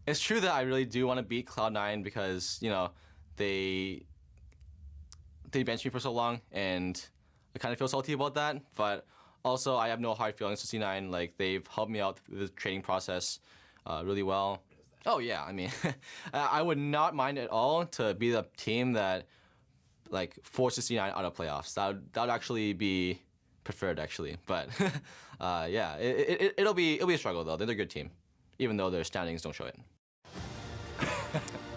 It's true that I really do want to beat Cloud9 because, you know, they benched me for so long, and I kind of feel salty about that. But also, I have no hard feelings to C9. Like, they've helped me out with the training process really well. Oh, yeah, I mean, I would not mind at all to be the team that, like, forces C9 out of playoffs. That would actually be preferred, actually. But, yeah, it'll be a struggle, though. They're a good team, even though their standings don't show it.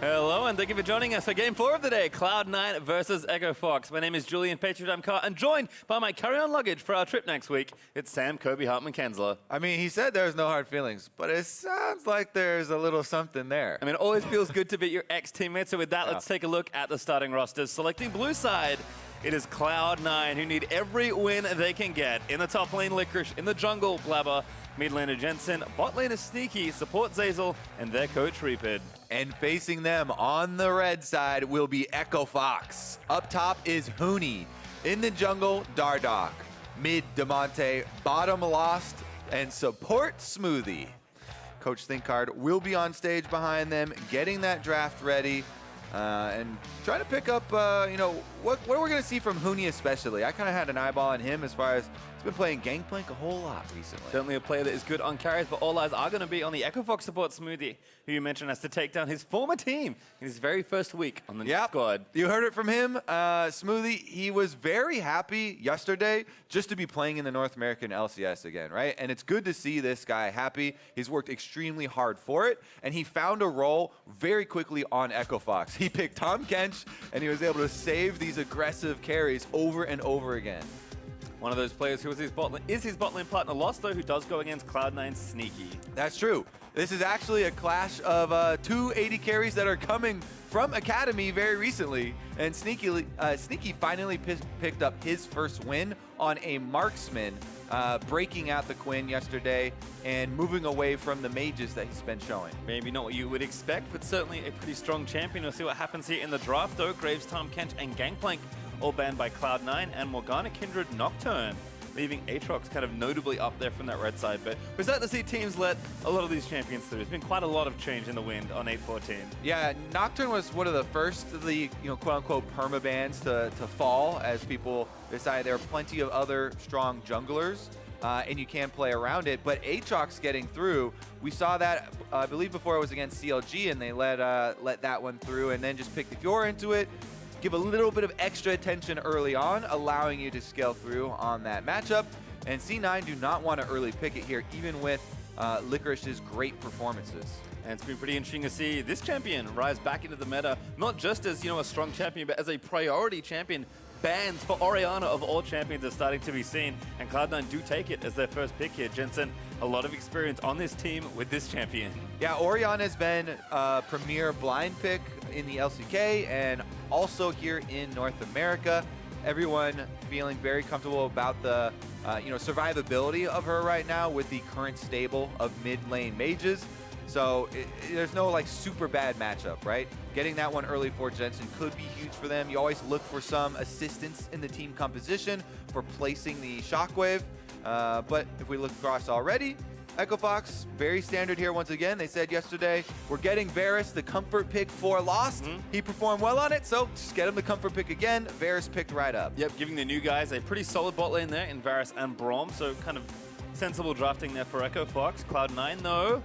Hello, and thank you for joining us for Game 4 of the day, Cloud9 versus Echo Fox. My name is Julian Patriot and joined by my carry-on luggage for our trip next week. It's Sam Kobe Hartman-Kensler. I mean, he said there's no hard feelings, but it sounds like there's a little something there. I mean, it always feels good to beat your ex-teammates. So with that, let's take a look at the starting rosters. Selecting blue side, it is Cloud9, who need every win they can get. In the top lane, Licorice. In the jungle, Blaber. Mid laner, Jensen. Bot lane is Sneaky. Support Zeyzal. And their coach, Reapid. And facing them on the red side will be Echo Fox. Up top is Huni. In the jungle, Dardoch. Mid, Damonte. Bottom, Lost. And support, Smoothie. Coach ThinkHard will be on stage behind them, getting that draft ready. And trying to pick up, you know, what we're going to see from Huni especially. I kind of had an eyeball on him as far as he's been playing Gangplank a whole lot recently. Certainly a player that is good on carries, but all eyes are going to be on the Echo Fox support Smoothie, who you mentioned has to take down his former team in his very first week on the new squad. You heard it from him. Smoothie, he was very happy yesterday just to be playing in the North American LCS again, right? And it's good to see this guy happy. He's worked extremely hard for it, and he found a role very quickly on Echo Fox. He picked Tahm Kench, and he was able to save these aggressive carries over and over again. One of those players who is his bot lane partner Lost, though, who does go against Cloud9 Sneaky. That's true. This is actually a clash of two 80 carries that are coming from Academy very recently. And Sneaky finally picked up his first win on a marksman, breaking out the Quinn yesterday and moving away from the mages that he's been showing. Maybe not what you would expect, but certainly a pretty strong champion. We'll see what happens here in the draft, though. Graves, Tahm Kench, and Gangplank all banned by Cloud9, and Morgana, Kindred, Nocturne, leaving Aatrox kind of notably up there from that red side. But we're starting to see teams let a lot of these champions through. There's been quite a lot of change in the wind on 8-14. Yeah, Nocturne was one of the first of the quote-unquote perma-bans to fall, as people decided there are plenty of other strong junglers, and you can play around it. But Aatrox getting through, we saw that, I believe, before it was against CLG, and they let that one through, and then just pick the Fiora into it. Give a little bit of extra attention early on, allowing you to scale through on that matchup. And C9 do not want to early pick it here, even with Licorice's great performances. And it's been pretty interesting to see this champion rise back into the meta, not just as, a strong champion, but as a priority champion. Bans for Orianna of all champions are starting to be seen, and Cloud9 do take it as their first pick here. Jensen, a lot of experience on this team with this champion. Yeah, Orianna has been a premier blind pick in the LCK and also here in North America. Everyone feeling very comfortable about the survivability of her right now with the current stable of mid lane mages. So there's no like super bad matchup, right? Getting that one early for Jensen could be huge for them. You always look for some assistance in the team composition for placing the shockwave. But if we look across already, Echo Fox, very standard here once again. They said yesterday, we're getting Varus the comfort pick for Lost. He performed well on it, so just get him the comfort pick again. Varus picked right up. Yep, giving the new guys a pretty solid bot lane there in Varus and Braum, so kind of sensible drafting there for Echo Fox. Cloud9, though,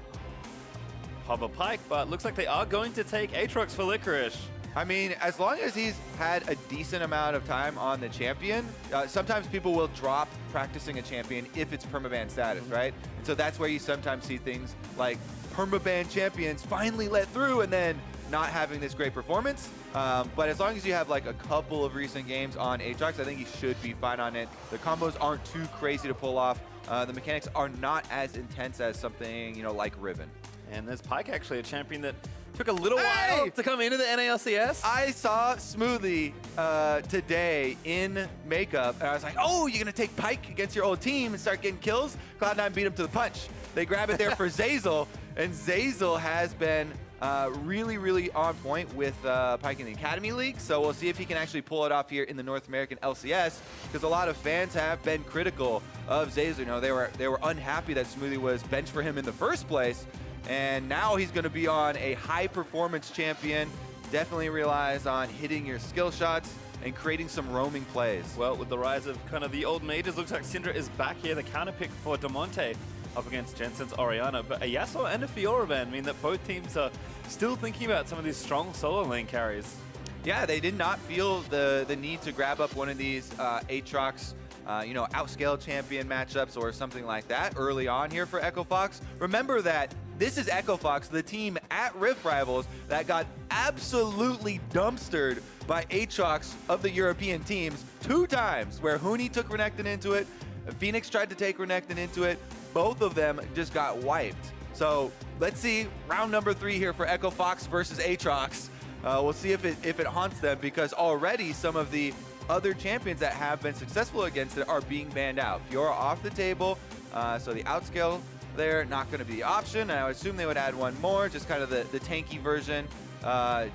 hover Pyke, but looks like they are going to take Aatrox for Licorice. I mean, as long as he's had a decent amount of time on the champion, sometimes people will drop practicing a champion if it's permaban status, right? And so that's where you sometimes see things like permaban champions finally let through and then not having this great performance. But as long as you have like a couple of recent games on Aatrox, I think he should be fine on it. The combos aren't too crazy to pull off. The mechanics are not as intense as something, like Riven. And there's Pyke, actually, a champion that took a little while to come into the NALCS. I saw Smoothie today in makeup, and I was like, oh, you're going to take Pyke against your old team and start getting kills? Cloud9 beat him to the punch. They grab it there for Zeyzal, and Zeyzal has been really, really on point with Pyke in the Academy League, so we'll see if he can actually pull it off here in the North American LCS, because a lot of fans have been critical of Zeyzal. They were unhappy that Smoothie was benched for him in the first place. And now he's going to be on a high-performance champion. Definitely relies on hitting your skill shots and creating some roaming plays. Well, with the rise of kind of the old mages, looks like Syndra is back here, the counter pick for Damonte up against Jensen's Orianna. But a Yasuo and a Fiora ban mean that both teams are still thinking about some of these strong solo lane carries. Yeah, they did not feel the need to grab up one of these Aatrox, outscale champion matchups or something like that early on here for Echo Fox. Remember that this is Echo Fox, the team at Rift Rivals that got absolutely dumpstered by Aatrox of the European teams 2 times, where Huni took Renekton into it, Phoenix tried to take Renekton into it. Both of them just got wiped. So let's see round number 3 here for Echo Fox versus Aatrox. We'll see if it haunts them, because already some of the other champions that have been successful against it are being banned out. Fiora off the table, so the outscale there not going to be the option. And I would assume they would add one more, just kind of the tanky version.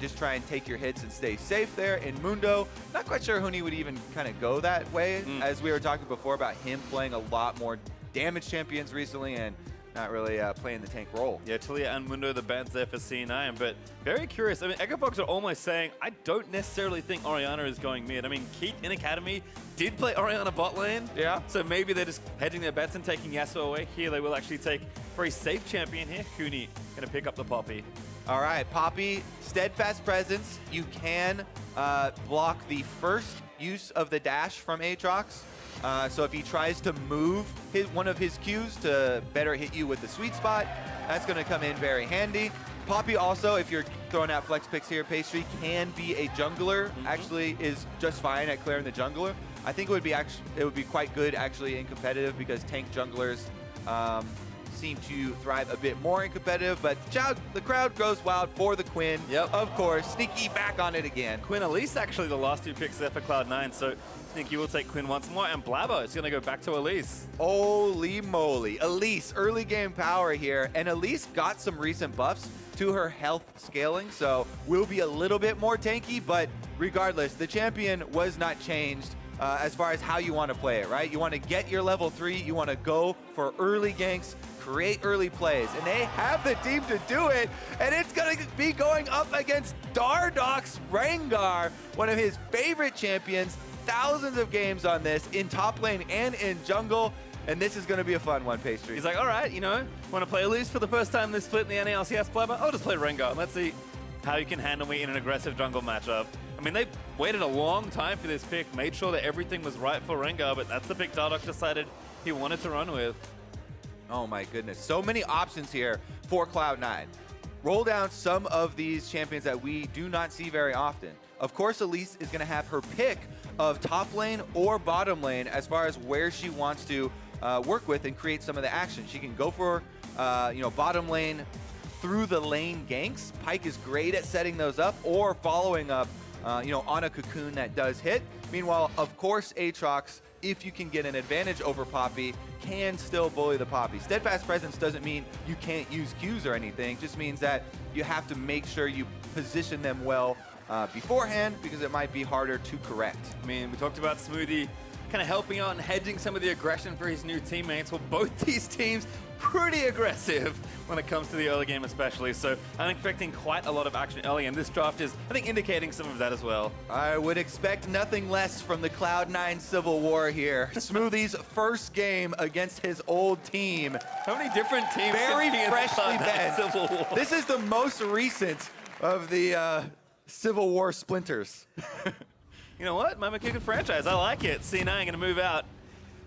Just try and take your hits and stay safe there. In Mundo, not quite sure Huni would even kind of go that way, as we were talking before about him playing a lot more damage champions recently and not really playing the tank role. Yeah, Talia and Mundo, the bans there for C9, but very curious. I mean, Echo Fox are almost saying, I don't necessarily think Orianna is going mid. I mean, Keith in Academy did play Orianna bot lane. Yeah. So maybe they're just hedging their bets and taking Yasuo away. Here they will actually take a very safe champion here. Huni going to pick up the Poppy. All right, Poppy, steadfast presence. You can block the first use of the dash from Aatrox. So if he tries to move one of his Qs to better hit you with the sweet spot, that's going to come in very handy. Poppy also, if you're throwing out flex picks here, Pastry can be a jungler. Actually, is just fine at clearing the jungler. I think it would be quite good actually in competitive, because tank junglers seem to thrive a bit more in competitive. But the crowd goes wild for the Quinn. Yep. Of course, Sneaky back on it again. Quinn, Elise actually the last 2 picks there for Cloud9, so Sneaky will take Quinn once more, and Blaber is going to go back to Elise. Holy moly. Elise, early game power here, and Elise got some recent buffs to her health scaling, so will be a little bit more tanky, but regardless, the champion was not changed as far as how you want to play it, right? You want to get your level 3, you want to go for early ganks, create early plays, and they have the team to do it, and it's going to be going up against Dardoch's Rengar, one of his favorite champions. Thousands of games on this in top lane and in jungle, and this is going to be a fun one, Pastry. He's like, all right, want to play Elise for the first time this split in the LCS, Blaber? I'll just play Rengar. Let's see how you can handle me in an aggressive jungle matchup. I mean, they waited a long time for this pick, made sure that everything was right for Rengar, but that's the pick Dardoch decided he wanted to run with. Oh my goodness, so many options here for Cloud9. Roll down some of these champions that we do not see very often. Of course, Elise is going to have her pick of top lane or bottom lane as far as where she wants to work with and create some of the action. She can go for bottom lane through the lane ganks. Pyke is great at setting those up or following up on a cocoon that does hit. Meanwhile, of course, Aatrox, if you can get an advantage over Poppy, can still bully the Poppy. Steadfast presence doesn't mean you can't use Qs or anything. It just means that you have to make sure you position them well beforehand, because it might be harder to correct. I mean, we talked about Smoothie kind of helping out and hedging some of the aggression for his new teammates. Well, both these teams pretty aggressive when it comes to the early game especially, so I'm expecting quite a lot of action early, and this draft is, I think, indicating some of that as well. I would expect nothing less from the Cloud9 Civil War here. Smoothie's first game against his old team. How many different teams Very can be in the freshly Cloud9 bent. Civil War? This is the most recent of the Civil War splinters. You know what? Might make a good franchise. I like it. C9 going to move out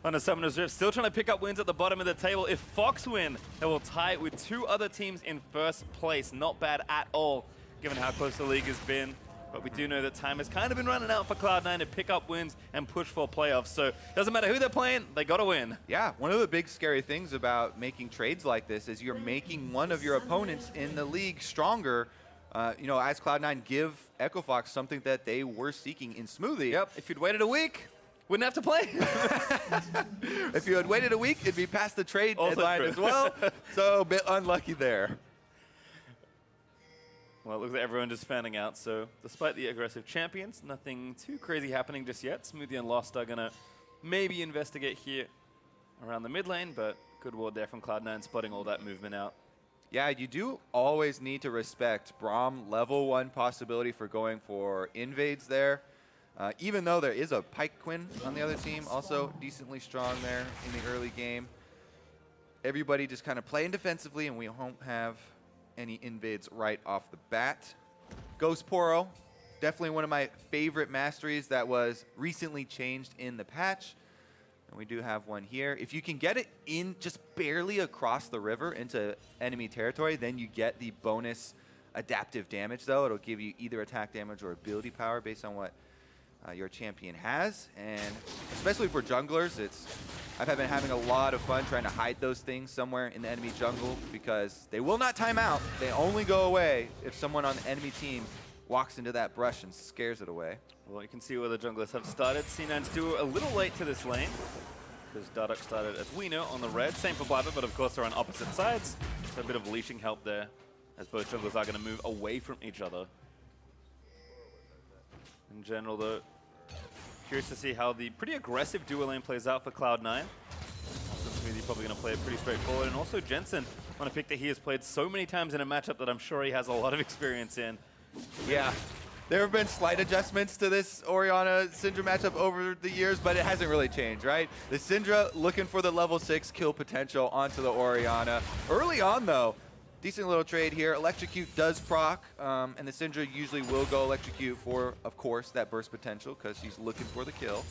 on a Summoner's Rift. Still trying to pick up wins at the bottom of the table. If Fox win, they will tie it with 2 other teams in first place. Not bad at all, given how close the league has been. But we do know that time has kind of been running out for Cloud9 to pick up wins and push for playoffs. So doesn't matter who they're playing, they got to win. Yeah, one of the big scary things about making trades like this is you're making one of your opponents in the league stronger. As Cloud9 give Echo Fox something that they were seeking in Smoothie. Yep, if you'd waited a week, wouldn't have to play. If you had waited a week, it'd be past the trade Also deadline true. as well. So a bit unlucky there. Well, it looks like everyone just fanning out. So despite the aggressive champions, nothing too crazy happening just yet. Smoothie and Lost are going to maybe investigate here around the mid lane, but good ward there from Cloud9 spotting all that movement out. Yeah, you do always need to respect Braum level 1 possibility for going for invades there. Even though there is a Pyke Quinn on the other team, also decently strong there in the early game. Everybody just kind of playing defensively, and we won't have any invades right off the bat. Ghost Poro, definitely one of my favorite masteries that was recently changed in the patch. And we do have one here. If you can get it in just barely across the river into enemy territory, then you get the bonus adaptive damage, though. It'll give you either attack damage or ability power based on what your champion has. And especially for junglers, I've been having a lot of fun trying to hide those things somewhere in the enemy jungle because they will not time out. They only go away if someone on the enemy team walks into that brush and scares it away. Well, you can see where the junglers have started. C9's still a little late to this lane because Dardoch started as we know on the red. Same for Blaber, but of course they're on opposite sides. So a bit of leashing help there as both junglers are going to move away from each other. In general, though, curious to see how the pretty aggressive duo lane plays out for Cloud9. Smoothie probably going to play it pretty straightforward. And also Jensen on a pick that he has played so many times in a matchup that I'm sure he has a lot of experience in. Yeah, there have been slight adjustments to this Orianna Syndra matchup over the years, but it hasn't really changed, right? The Syndra looking for the level 6 kill potential onto the Orianna. Early on, though, decent little trade here. Electrocute does proc, and the Syndra usually will go Electrocute for, of course, that burst potential because she's looking for the kill.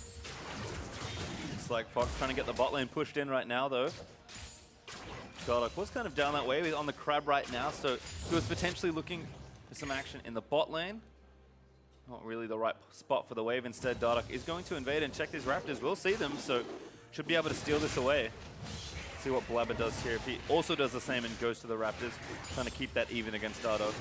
It's like Fox trying to get the bot lane pushed in right now, though. Dardoch was kind of down that way. He's on the crab right now, so he was potentially looking for some action in the bot lane. Not really the right spot for the wave. Instead, Dardoch is going to invade and check these Raptors. We'll see them, so should be able to steal this away. See what Blaber does here. If he also does the same and goes to the Raptors, trying to keep that even against Dardoch.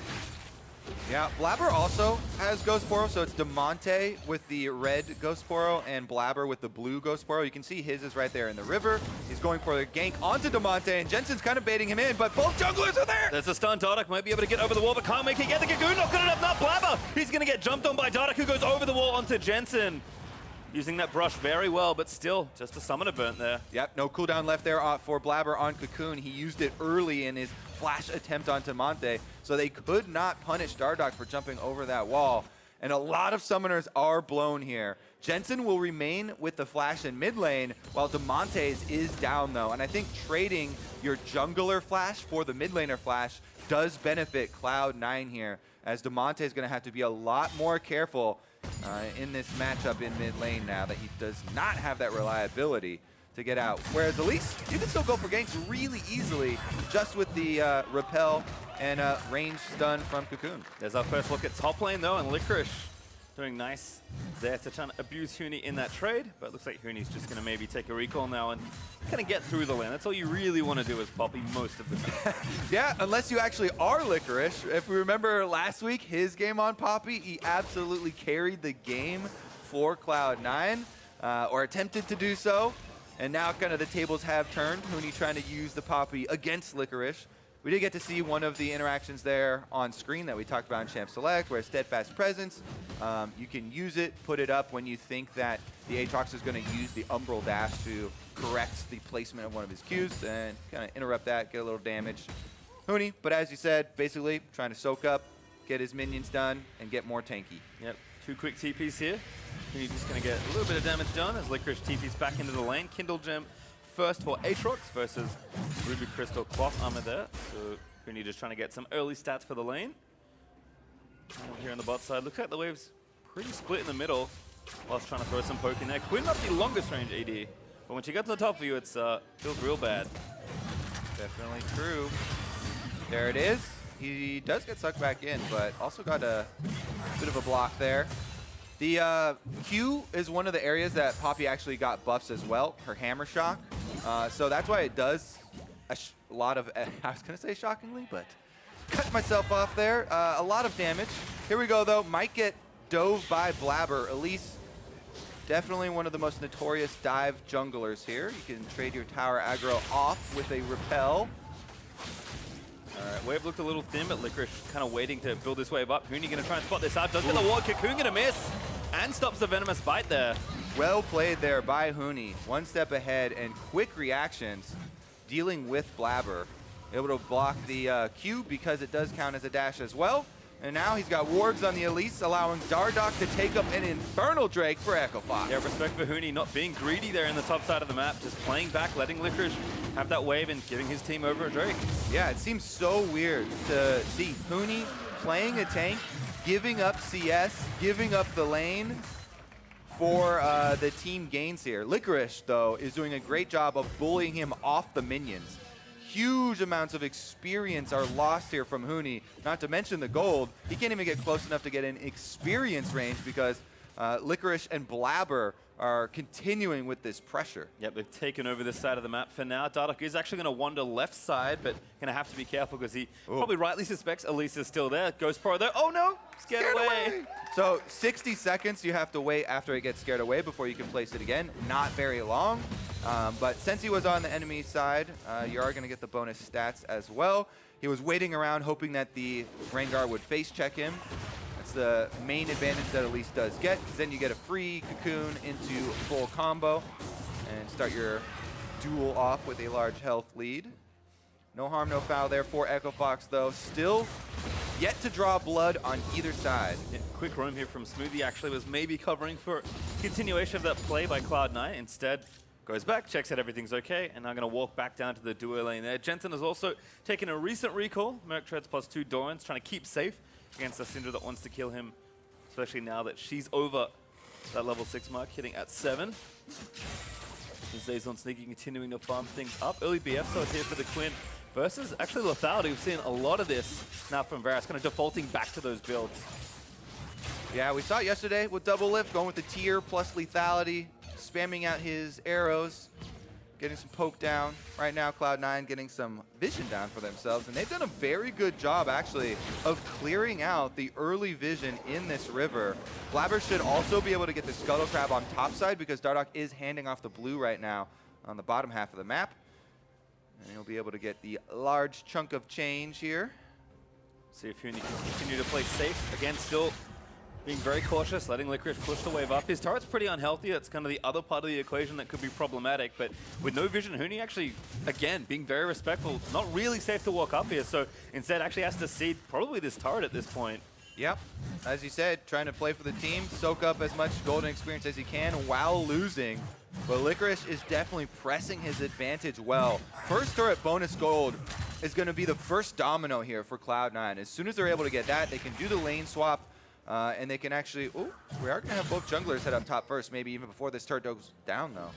Yeah, Blaber also has Ghost Poro, so it's Damonte with the red Ghost Poro and Blaber with the blue Ghost Poro. You can see his is right there in the river. He's going for the gank onto Damonte, and Jensen's kind of baiting him in, but both junglers are there! There's a stun. Dardoch might be able to get over the wall, but can't make it yet. The Cocoon not good enough. Not Blaber! He's going to get jumped on by Dardoch, who goes over the wall onto Jensen. Using that brush very well, but still, just a summoner burnt there. Yep, no cooldown left there for Blaber on Cocoon. He used it early in his flash attempt on Damonte, so they could not punish Dardoch for jumping over that wall. And a lot of summoners are blown here. Jensen will remain with the flash in mid lane, while Damonte's is down, though. And I think trading your jungler flash for the mid laner flash does benefit Cloud9 here, as Damonte is going to have to be a lot more careful in this matchup in mid lane now that he does not have that reliability to get out. Whereas Elise, you can still go for ganks really easily just with the repel and range stun from Cocoon. There's our first look at top lane though, and Licorice doing nice there to try and abuse Huni in that trade, but it looks like Huni's just going to maybe take a recall now and kind of get through the lane. That's all you really want to do as Poppy most of the time. Yeah, unless you actually are Licorice. If we remember last week, his game on Poppy, he absolutely carried the game for Cloud9, or attempted to do so. And now kind of the tables have turned. Huni trying to use the Poppy against Licorice. We did get to see one of the interactions there on screen that we talked about in Champ Select, where Steadfast Presence, you can use it, put it up when you think that the Aatrox is going to use the Umbral Dash to correct the placement of one of his Qs and kind of interrupt that, get a little damage. Huni, but as you said, basically trying to soak up, get his minions done, and get more tanky. Yep, 2 quick TPs here. Huni's just going to get a little bit of damage done as Licorice TPs back into the lane. Kindle Gem first for Aatrox versus Ruby Crystal Cloth Armor there. So Huni just trying to get some early stats for the lane. And here on the bot side, looks like the wave's pretty split in the middle whilst trying to throw some poke in there. Quinn not the longest range AD, but when she gets on top of you, it feels real bad. Definitely true. There it is. He does get sucked back in, but also got a bit of a block there. The Q is one of the areas that Poppy actually got buffs as well, her Hammer Shock. So that's why it does a lot of, I was going to say shockingly, but cut myself off there. A lot of damage. Here we go, though. Might get dove by Blaber. Elise, definitely one of the most notorious dive junglers here. You can trade your tower aggro off with a repel. Alright, wave looked a little thin, but Licorice kind of waiting to build this wave up. Huni going to try and spot this out. Does get the ward. Cocoon going to miss and stops the Venomous Bite there. Well played there by Huni. One step ahead and quick reactions dealing with Blaber. able to block the Q because it does count as a dash as well. And now he's got wards on the Elise, allowing Dardoch to take up an Infernal Drake for Echo Fox. Yeah, respect for Huni not being greedy there in the top side of the map, just playing back, letting Licorice have that wave and giving his team over a Drake. Yeah, it seems so weird to see Huni playing a tank, giving up CS, giving up the lane for the team gains here. Licorice, though, is doing a great job of bullying him off the minions. Huge amounts of experience are lost here from Huni, not to mention the gold. He can't even get close enough to get in experience range because Licorice and Blaber are continuing with this pressure. Yep, they've taken over this side of the map for now. Dardoch is actually going to wander left side, but going to have to be careful because he probably rightly suspects Elise is still there. Ghost Pro there. Oh no! Scared away. So 60 seconds you have to wait after it gets scared away before you can place it again. Not very long. But since he was on the enemy side, you are going to get the bonus stats as well. He was waiting around hoping that the Rengar would face check him. That's the main advantage that Elise does get, because then you get a free cocoon into full combo and start your duel off with a large health lead. No harm, no foul there for Echo Fox, though. Still yet to draw blood on either side. Yeah, quick roam here from Smoothie actually was maybe covering for continuation of that play by Cloud9. Instead, goes back, checks that everything's okay, and I'm going to walk back down to the duo lane there. Jensen has also taken a recent recall. Merc Treads +2 Dorans, trying to keep safe against a Syndra that wants to kill him, especially now that she's over that level 6 mark, hitting at 7. Zeyzal and Sneaky continuing to farm things up. Early BF so here for the Quinn versus actually lethality. We've seen a lot of this now from Varus, kind of defaulting back to those builds. Yeah, we saw it yesterday with double lift, going with the tier plus lethality, spamming out his arrows, getting some poke down. Right now, Cloud9 getting some vision down for themselves, and they've done a very good job, actually, of clearing out the early vision in this river. Blaber should also be able to get the Scuttle Crab on top side because Dardoch is handing off the blue right now on the bottom half of the map. And he'll be able to get the large chunk of change here. See if Huni can continue to play safe. Again, still being very cautious, letting Licorice push the wave up. His turret's pretty unhealthy. That's kind of the other part of the equation that could be problematic. But with no vision, Huni actually, again, being very respectful. Not really safe to walk up here. So instead actually has to seed probably this turret at this point. Yep, as you said, trying to play for the team, soak up as much golden experience as he can while losing. But Licorice is definitely pressing his advantage well. First turret bonus gold is going to be the first domino here for Cloud9. As soon as they're able to get that, they can do the lane swap, and they can actually... Oh, we are going to have both junglers head up top first, maybe even before this turret goes down, though.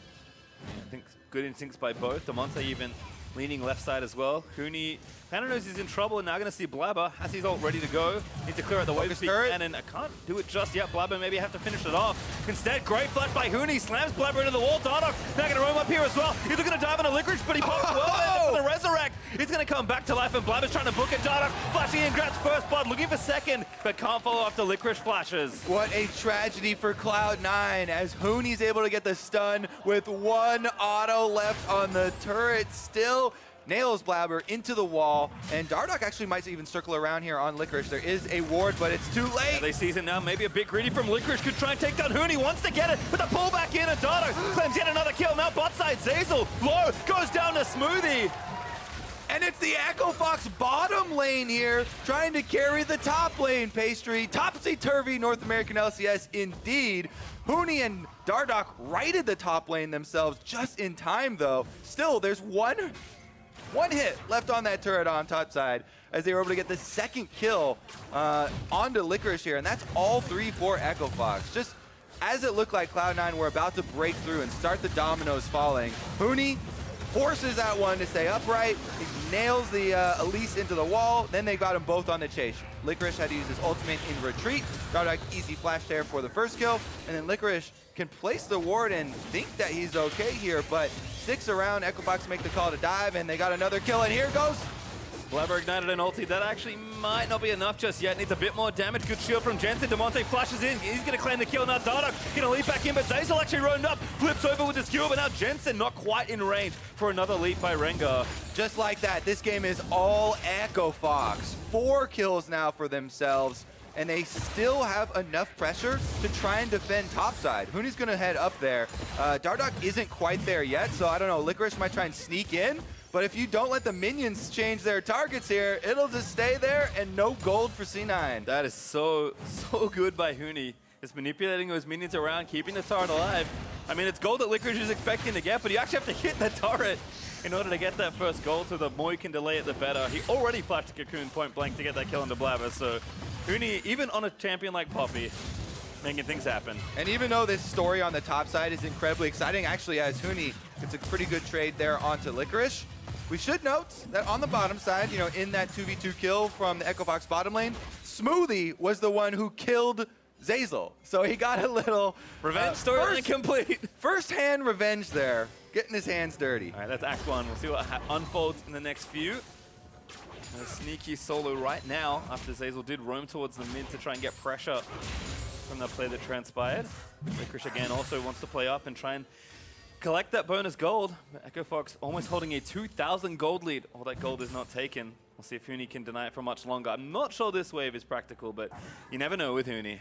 Yeah, I think good instincts by both. Damonte even leaning left side as well. Huni kind of knows he's in trouble, and now going to see Blaber. Has his ult ready to go. Need to clear out the wave speed cannon. I can't do it just yet. Blaber maybe have to finish it off. Instead, great flash by Huni. Slams Blaber into the wall. Dardoch now going to roam up here as well. He's looking to dive on a Licorice, but he pops well there for the resurrect. He's going to come back to life, and Blaber's trying to book it. Dardoch flashing in, grabs first blood, looking for second, but can't follow after Licorice flashes. What a tragedy for Cloud9 as Huni's able to get the stun with one auto left on the turret. Still nails Blaber into the wall, and Dardoch actually might even circle around here on Licorice. There is a ward, but it's too late. Yeah, they seize it now. Maybe a bit greedy from Licorice. Could try and take down Huni. Wants to get it, but the pull back in, and Dardoch claims yet another kill. Now bot side, Zeyzal low, goes down to Smoothie. And it's the Echo Fox bottom lane here, trying to carry the top lane, Pastry. Topsy-turvy North American LCS indeed. Huni and Dardoch righted the top lane themselves just in time, though. Still, there's one hit left on that turret on top side as they were able to get the second kill onto Licorice here, and that's all 3 for Echo Fox. Just as it looked like Cloud9 were about to break through and start the dominoes falling, Huni forces that one to stay upright. He nails the Elise into the wall. Then they got them both on the chase. Licorice had to use his ultimate in retreat. Dardoch easy flash there for the first kill, and then Licorice can place the ward and think that he's okay here, but sticks around. Echo Fox make the call to dive, and they got another kill, and here goes. Blaber ignited an ulti. That actually might not be enough just yet. Needs a bit more damage. Good shield from Jensen. Damonte flashes in. He's going to claim the kill. Now Dardoch going to leap back in, but Zeyzal actually roamed up. Flips over with his Q, but now Jensen not quite in range for another leap by Rengar. Just like that, this game is all Echo Fox. 4 kills now for themselves, and they still have enough pressure to try and defend topside. Huni's going to head up there. Dardoch isn't quite there yet, so I don't know. Licorice might try and sneak in, But if you don't let the minions change their targets here, it'll just stay there and no gold for C9. That is so good by Huni. He's manipulating those minions around, keeping the turret alive. I mean, it's gold that Licorice is expecting to get, but you actually have to hit the turret in order to get that first goal. So the more you can delay it, the better. He already flashed a Cocoon point blank to get that kill into Blaber. So Huni, even on a champion like Poppy, making things happen. And even though this story on the top side is incredibly exciting, actually as Huni, it's a pretty good trade there onto Licorice. We should note that on the bottom side, you know, in that 2v2 kill from the Echo Fox bottom lane, Smoothie was the one who killed Zeyzal. So he got a little revenge story complete. First-hand revenge there, getting his hands dirty. All right, that's Act 1. We'll see what unfolds in the next few. A sneaky solo right now after Zeyzal did roam towards the mid to try and get pressure from that play that transpired. Licorice again also wants to play up and try and collect that bonus gold. Echo Fox almost holding a 2,000 gold lead. All that gold is not taken. We'll see if Huni can deny it for much longer. I'm not sure this wave is practical, but you never know with Huni.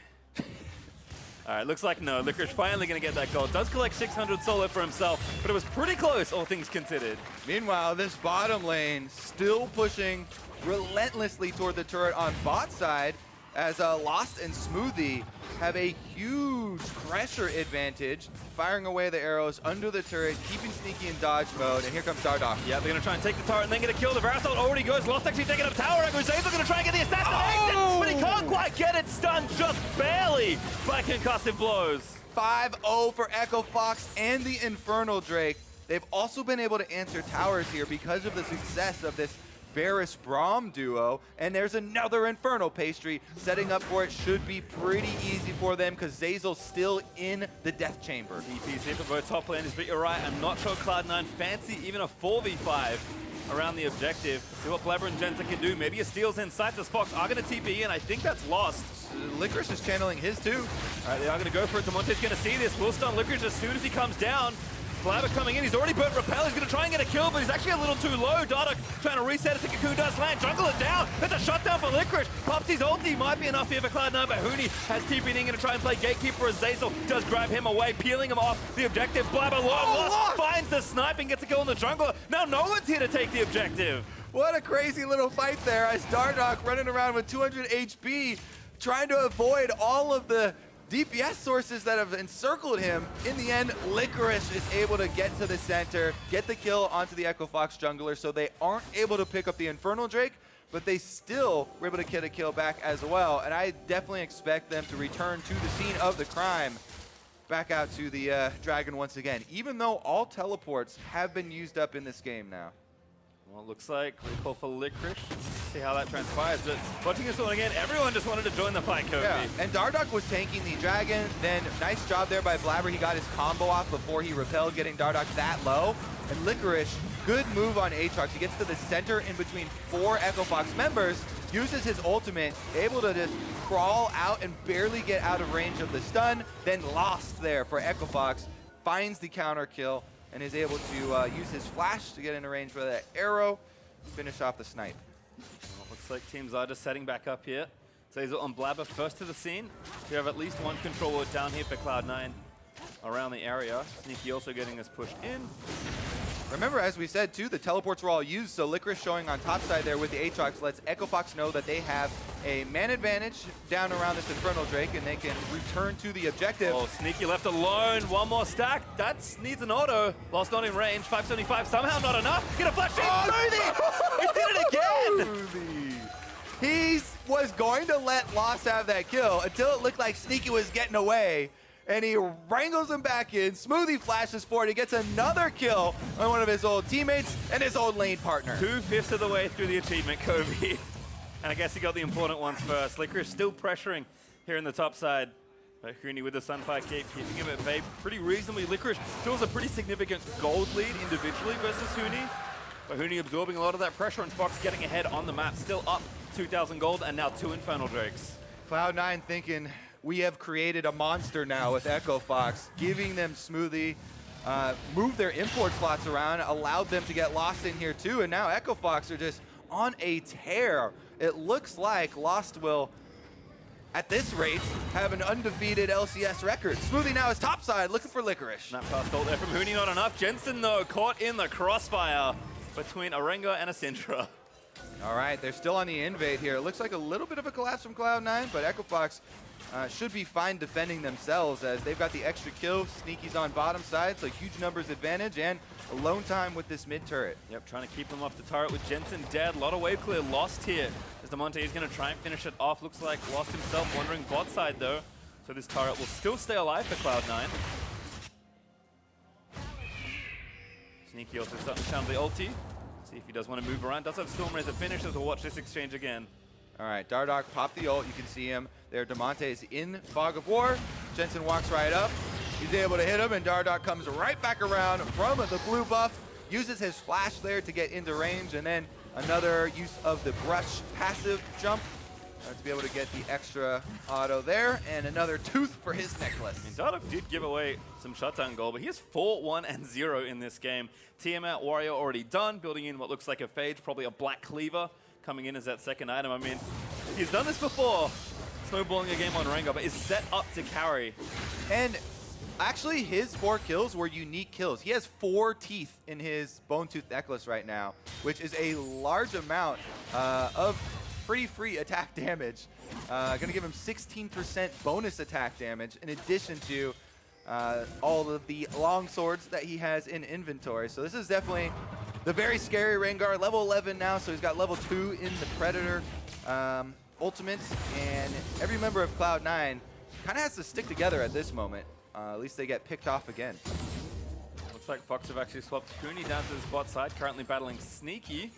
All right, looks like no. Licorice finally going to get that gold. Does collect 600 solo for himself, but it was pretty close, all things considered. Meanwhile, this bottom lane still pushing relentlessly toward the turret on bot side, as Lost and Smoothie have a huge pressure advantage, firing away the arrows under the turret, keeping Sneaky in dodge mode, and here comes Dardoch. Yeah, they're going to try and take the turret and then get a kill. The Varus ult already goes. Lost actually taking up tower. Zeyzal going to try and get the assassination, but he can't quite get it. Stunned just barely by concussive blows. 5-0 for Echo Fox and the Infernal Drake. They've also been able to answer towers here because of the success of this Varus Braum duo, and there's another Infernal Pastry setting up for it. Should be pretty easy for them because Zeyzal's still in the Death Chamber. DP's here for both top laners, but you're right, I'm not sure Cloud9 fancy even a 4v5 around the objective. See what Blaber and Jensen can do. Maybe a steal's in sight. The Fox are going to TP in. I think that's Lost. Licorice is channeling his too. All right, they are going to go for it. Damonte's going to see this. Will stun Licorice as soon as he comes down. Blaber coming in, he's already burnt Repel, he's going to try and get a kill, but he's actually a little too low. Dardoch trying to reset it, the Cocoon does land, jungle it down, that's a shutdown for Licorice. Pops his ulti, might be enough here for Cloud9, but Huni has TP'd in, going to try and play Gatekeeper as Zeyzal does grab him away, peeling him off the objective. Blaber lost, finds the snipe and gets a kill on the jungler. Now no one's here to take the objective. What a crazy little fight there as Dardoch running around with 200 HP, trying to avoid all of the DPS sources that have encircled him. In the end, Licorice is able to get to the center, get the kill onto the Echo Fox jungler, so they aren't able to pick up the Infernal Drake, but they still were able to get a kill back as well. And I definitely expect them to return to the scene of the crime, back out to the Dragon once again, even though all teleports have been used up in this game now. Well, it looks like recall for Licorice. See how that transpires. But watching this one again, everyone just wanted to join the fight, Kobe. Yeah, and Dardoch was tanking the dragon. Then nice job there by Blaber. He got his combo off before he repelled, getting Dardoch that low. And Licorice, good move on Aatrox. He gets to the center in between 4 Echo Fox members, uses his ultimate, able to just crawl out and barely get out of range of the stun. Then Lost there for Echo Fox, finds the counter kill, and is able to use his flash to get into range for that arrow, finish off the snipe. Well, looks like teams are just setting back up here. Zeyzal on Blaber first to the scene. We have at least one controller down here for Cloud9 around the area. Sneaky also getting this pushed in. Remember, as we said too, the teleports were all used, so Licorice showing on top side there with the Aatrox lets Echo Fox know that they have a man advantage down around this Infernal Drake, and they can return to the objective. Oh, Sneaky left alone. One more stack. That needs an auto. Whilst not in range. 575, somehow not enough. Get a flash in. Smoothie! He did it again! He was going to let Lost have that kill until it looked like Sneaky was getting away. And he wrangles him back in. Smoothie flashes forward. He gets another kill on one of his old teammates and his old lane partner. 2/5 of the way through the achievement, Kobe. And I guess he got the important ones first. Licorice still pressuring here in the top side. But Huni with the Sunfire Cape, keeping him at bay pretty reasonably. Licorice still has a pretty significant gold lead individually versus Huni. But Huni absorbing a lot of that pressure, and Fox getting ahead on the map. Still up 2,000 gold and now 2 Infernal Drakes. Cloud9 thinking, we have created a monster now with Echo Fox, giving them Smoothie, moved their import slots around, allowed them to get Lost in here too, and now Echo Fox are just on a tear. It looks like Lost will, at this rate, have an undefeated LCS record. Smoothie now is topside, looking for Licorice. That fast ult there from Huni, not enough. Jensen, though, caught in the crossfire. between a Rengar and a Syndra. All right, they're still on the invade here. It looks like a little bit of a collapse from Cloud9, but EchoFox should be fine defending themselves as they've got the extra kill. Sneaky's on bottom side, so huge numbers advantage and alone time with this mid turret. Yep, trying to keep them off the turret with Jensen dead. A lot of wave clear lost here as Damonte is going to try and finish it off. Looks like lost himself, wandering bot side though. So this turret will still stay alive for Cloud9. Sneaky also starting to sound the ulti. See if he does want to move around. Does have Stormer as it finishes. We'll watch this exchange again. All right, Dardoch popped the ult. You can see him there. Damonte is in Fog of War. Jensen walks right up. He's able to hit him, and Dardoch comes right back around from the blue buff. Uses his flash there to get into range, and then another use of the brush passive jump to be able to get the extra auto there, and another tooth for his necklace. I mean, Dardoch did give away some shutdown goal, but he is 4-1-0 in this game. Tiamat Warrior already done, building in what looks like a Phage, probably a Black Cleaver coming in as that second item. I mean, he's done this before, snowballing a game on Rengar, but is set up to carry. And actually, his 4 kills were unique kills. He has 4 teeth in his Bone Tooth necklace right now, which is a large amount of pretty free attack damage. Gonna give him 16% bonus attack damage in addition to all of the long swords that he has in inventory. So this is definitely the very scary Rengar, level 11 now, so he's got level 2 in the Predator ultimates, and every member of Cloud9 kind of has to stick together at this moment. At least they get picked off again. Looks like Fox have actually swapped Huni down to his bot side, currently battling Sneaky.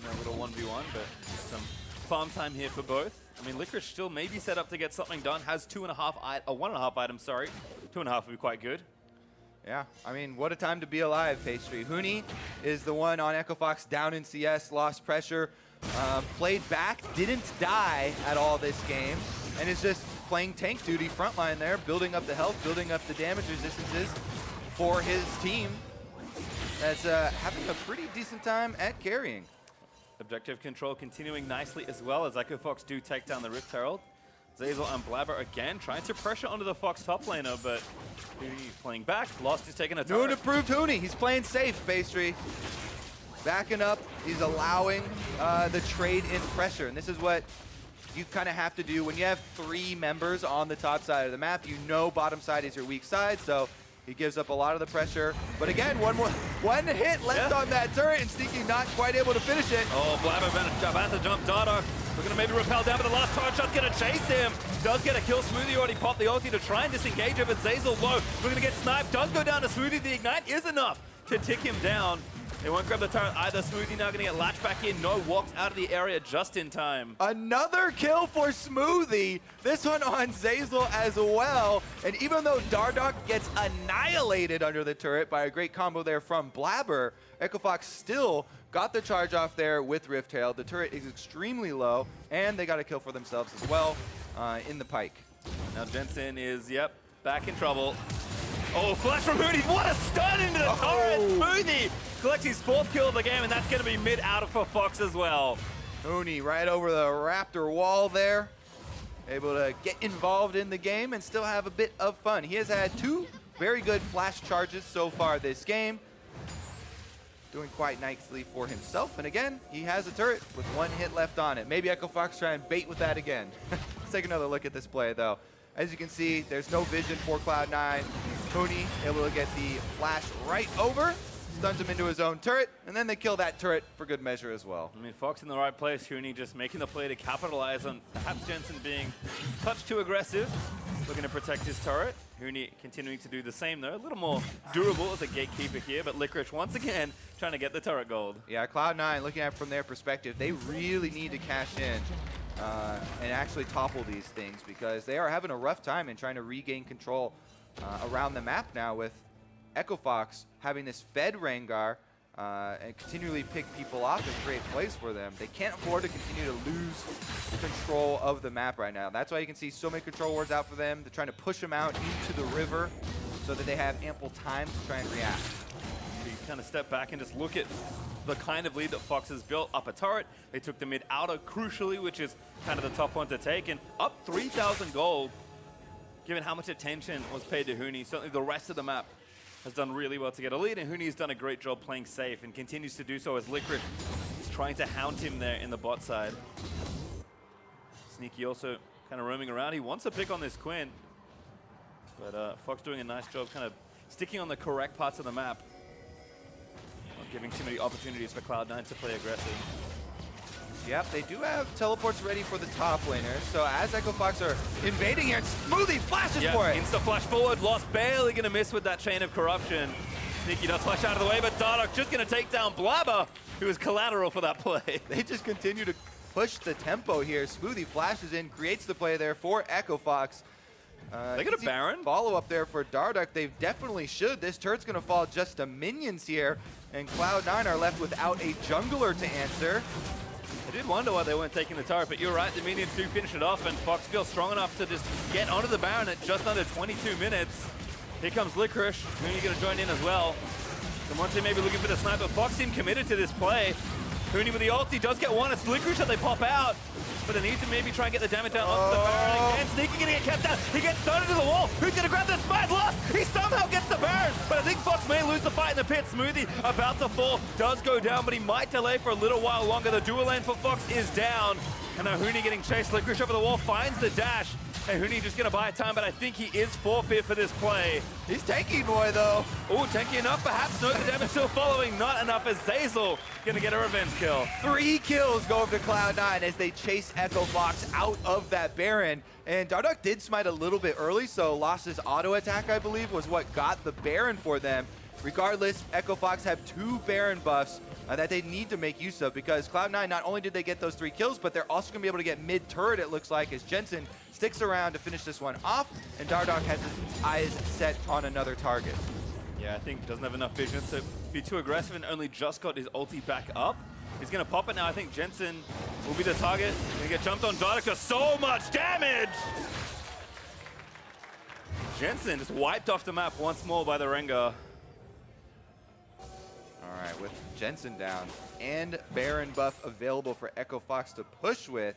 A little 1v1, but just some farm time here for both. I mean, Licorice still maybe set up to get something done. Has 1.5 items, sorry. 2.5 would be quite good. Yeah, I mean, what a time to be alive, Pastry. Huni is the one on EchoFox down in CS, lost pressure, played back, didn't die at all this game, and is just playing tank duty frontline there, building up the health, building up the damage resistances for his team. That's having a pretty decent time at carrying. Objective control continuing nicely as well as EchoFox do take down the Rift Herald. Zeyzal and Blaber again trying to pressure onto the Fox top laner, but Huni playing back. Lost is taking a turret. New approved Huni. He's playing safe, Pastry. Backing up. He's allowing the trade in pressure. And this is what you kind of have to do when you have 3 members on the top side of the map. You know bottom side is your weak side, so he gives up a lot of the pressure. But again, one hit left on that turret, and Sneaky not quite able to finish it. Oh, Blaber about to jump Dardoch. We're going to maybe repel down, but the last turret shot's going to chase him. Does get a kill. Smoothie already popped the ulti to try and disengage him, but Zeyzal low. We're going to get sniped. Does go down to Smoothie. The ignite is enough to tick him down. They won't grab the turret either. Smoothie now going to get latched back in. No, walks out of the area just in time. Another kill for Smoothie. This one on Zeyzal as well. And even though Dardoch gets annihilated under the turret by a great combo there from Blaber, EchoFox still got the charge off there with Rift Herald. The turret is extremely low, and they got a kill for themselves as well in the Pyke. Now Jensen is, yep, back in trouble. Oh, flash from Huni. What a stun into the turret. Smoothie collects his 4th kill of the game, and that's going to be mid out for Fox as well. Huni right over the Raptor wall there. Able to get involved in the game and still have a bit of fun. He has had 2 very good flash charges so far this game. Doing quite nicely for himself. And again, he has a turret with 1 hit left on it. Maybe EchoFox try and bait with that again. Let's take another look at this play, though. As you can see, there's no vision for Cloud9. Huni able to get the flash right over, stuns him into his own turret, and then they kill that turret for good measure as well. I mean, Fox in the right place. Huni just making the play to capitalize on perhaps Jensen being a touch too aggressive. Looking to protect his turret. Huni continuing to do the same, though. A little more durable as a gatekeeper here, but Licorice once again trying to get the turret gold. Yeah, Cloud9, looking at it from their perspective, they really need to cash in and actually topple these things because they are having a rough time in trying to regain control around the map now with EchoFox having this fed Rengar and continually pick people off and create plays for them. They can't afford to continue to lose control of the map right now. That's why you can see so many control wards out for them. They're trying to push them out into the river so that they have ample time to try and react. You kind of step back and just look at the kind of lead that Fox has built up a turret. They took the mid outer crucially, which is kind of the tough one to take, and up 3,000 gold, given how much attention was paid to Huni. Certainly the rest of the map has done really well to get a lead, and Huni's done a great job playing safe and continues to do so as Licorice is trying to hound him there in the bot side. Sneaky also kind of roaming around. He wants a pick on this Quinn, but Fox doing a nice job kind of sticking on the correct parts of the map. Not giving too many opportunities for Cloud9 to play aggressive. Yep, they do have teleports ready for the top laners. So as Echo Fox are invading here, Smoothie flashes for it. Insta flash forward, Lost barely going to miss with that chain of corruption. Sneaky does flash out of the way, but Dardoch just going to take down Blaber, who is collateral for that play. They just continue to push the tempo here. Smoothie flashes in, creates the play there for Echo Fox. They got a Baron? Follow up there for Dardoch. They definitely should. This turret's going to fall just to minions here, and Cloud9 are left without a jungler to answer. I did wonder why they weren't taking the turret, but you're right, the minions do finish it off, and Fox feels strong enough to just get onto the Baron at just under 22 minutes. Here comes Licorice, Huni going to join in as well. Damonte maybe looking for the sniper. Fox seemed committed to this play. Huni with the ulti does get one. It's Licorice that they pop out, but they need to maybe try and get the damage down onto the Baron again. Sneaky going to get kept out. He gets thrown into the wall. Who's going to grab the smite? Lost! He somehow gets the Baron, but I think Fox may lose the fight in the pit. Smoothie about to fall, does go down, but he might delay for a little while longer. The dual lane for Fox is down, and now Huni getting chased. Licorice over the wall, finds the dash, and Huni just going to buy time, but I think he is forfeit for this play. He's tanky boy, though. Oh, tanky enough, perhaps. No, the damage still following. Not enough as Zeyzal going to get a revenge kill. 3 kills go over to Cloud9 as they chase Echo Fox out of that Baron. And Dardoch did smite a little bit early, so lost his auto attack, I believe, was what got the Baron for them. Regardless, Echo Fox have 2 Baron buffs that they need to make use of, because Cloud9, not only did they get those 3 kills, but they're also going to be able to get mid-turret, it looks like, as Jensen sticks around to finish this one off, and Dardoch has his eyes set on another target. Yeah, I think doesn't have enough vision to be too aggressive, and only just got his ulti back up. He's going to pop it now. I think Jensen will be the target. Going to get jumped on. Dardoch does so much damage! Jensen just wiped off the map once more by the Rengar. All right, with Jensen down and Baron buff available for Echo Fox to push with,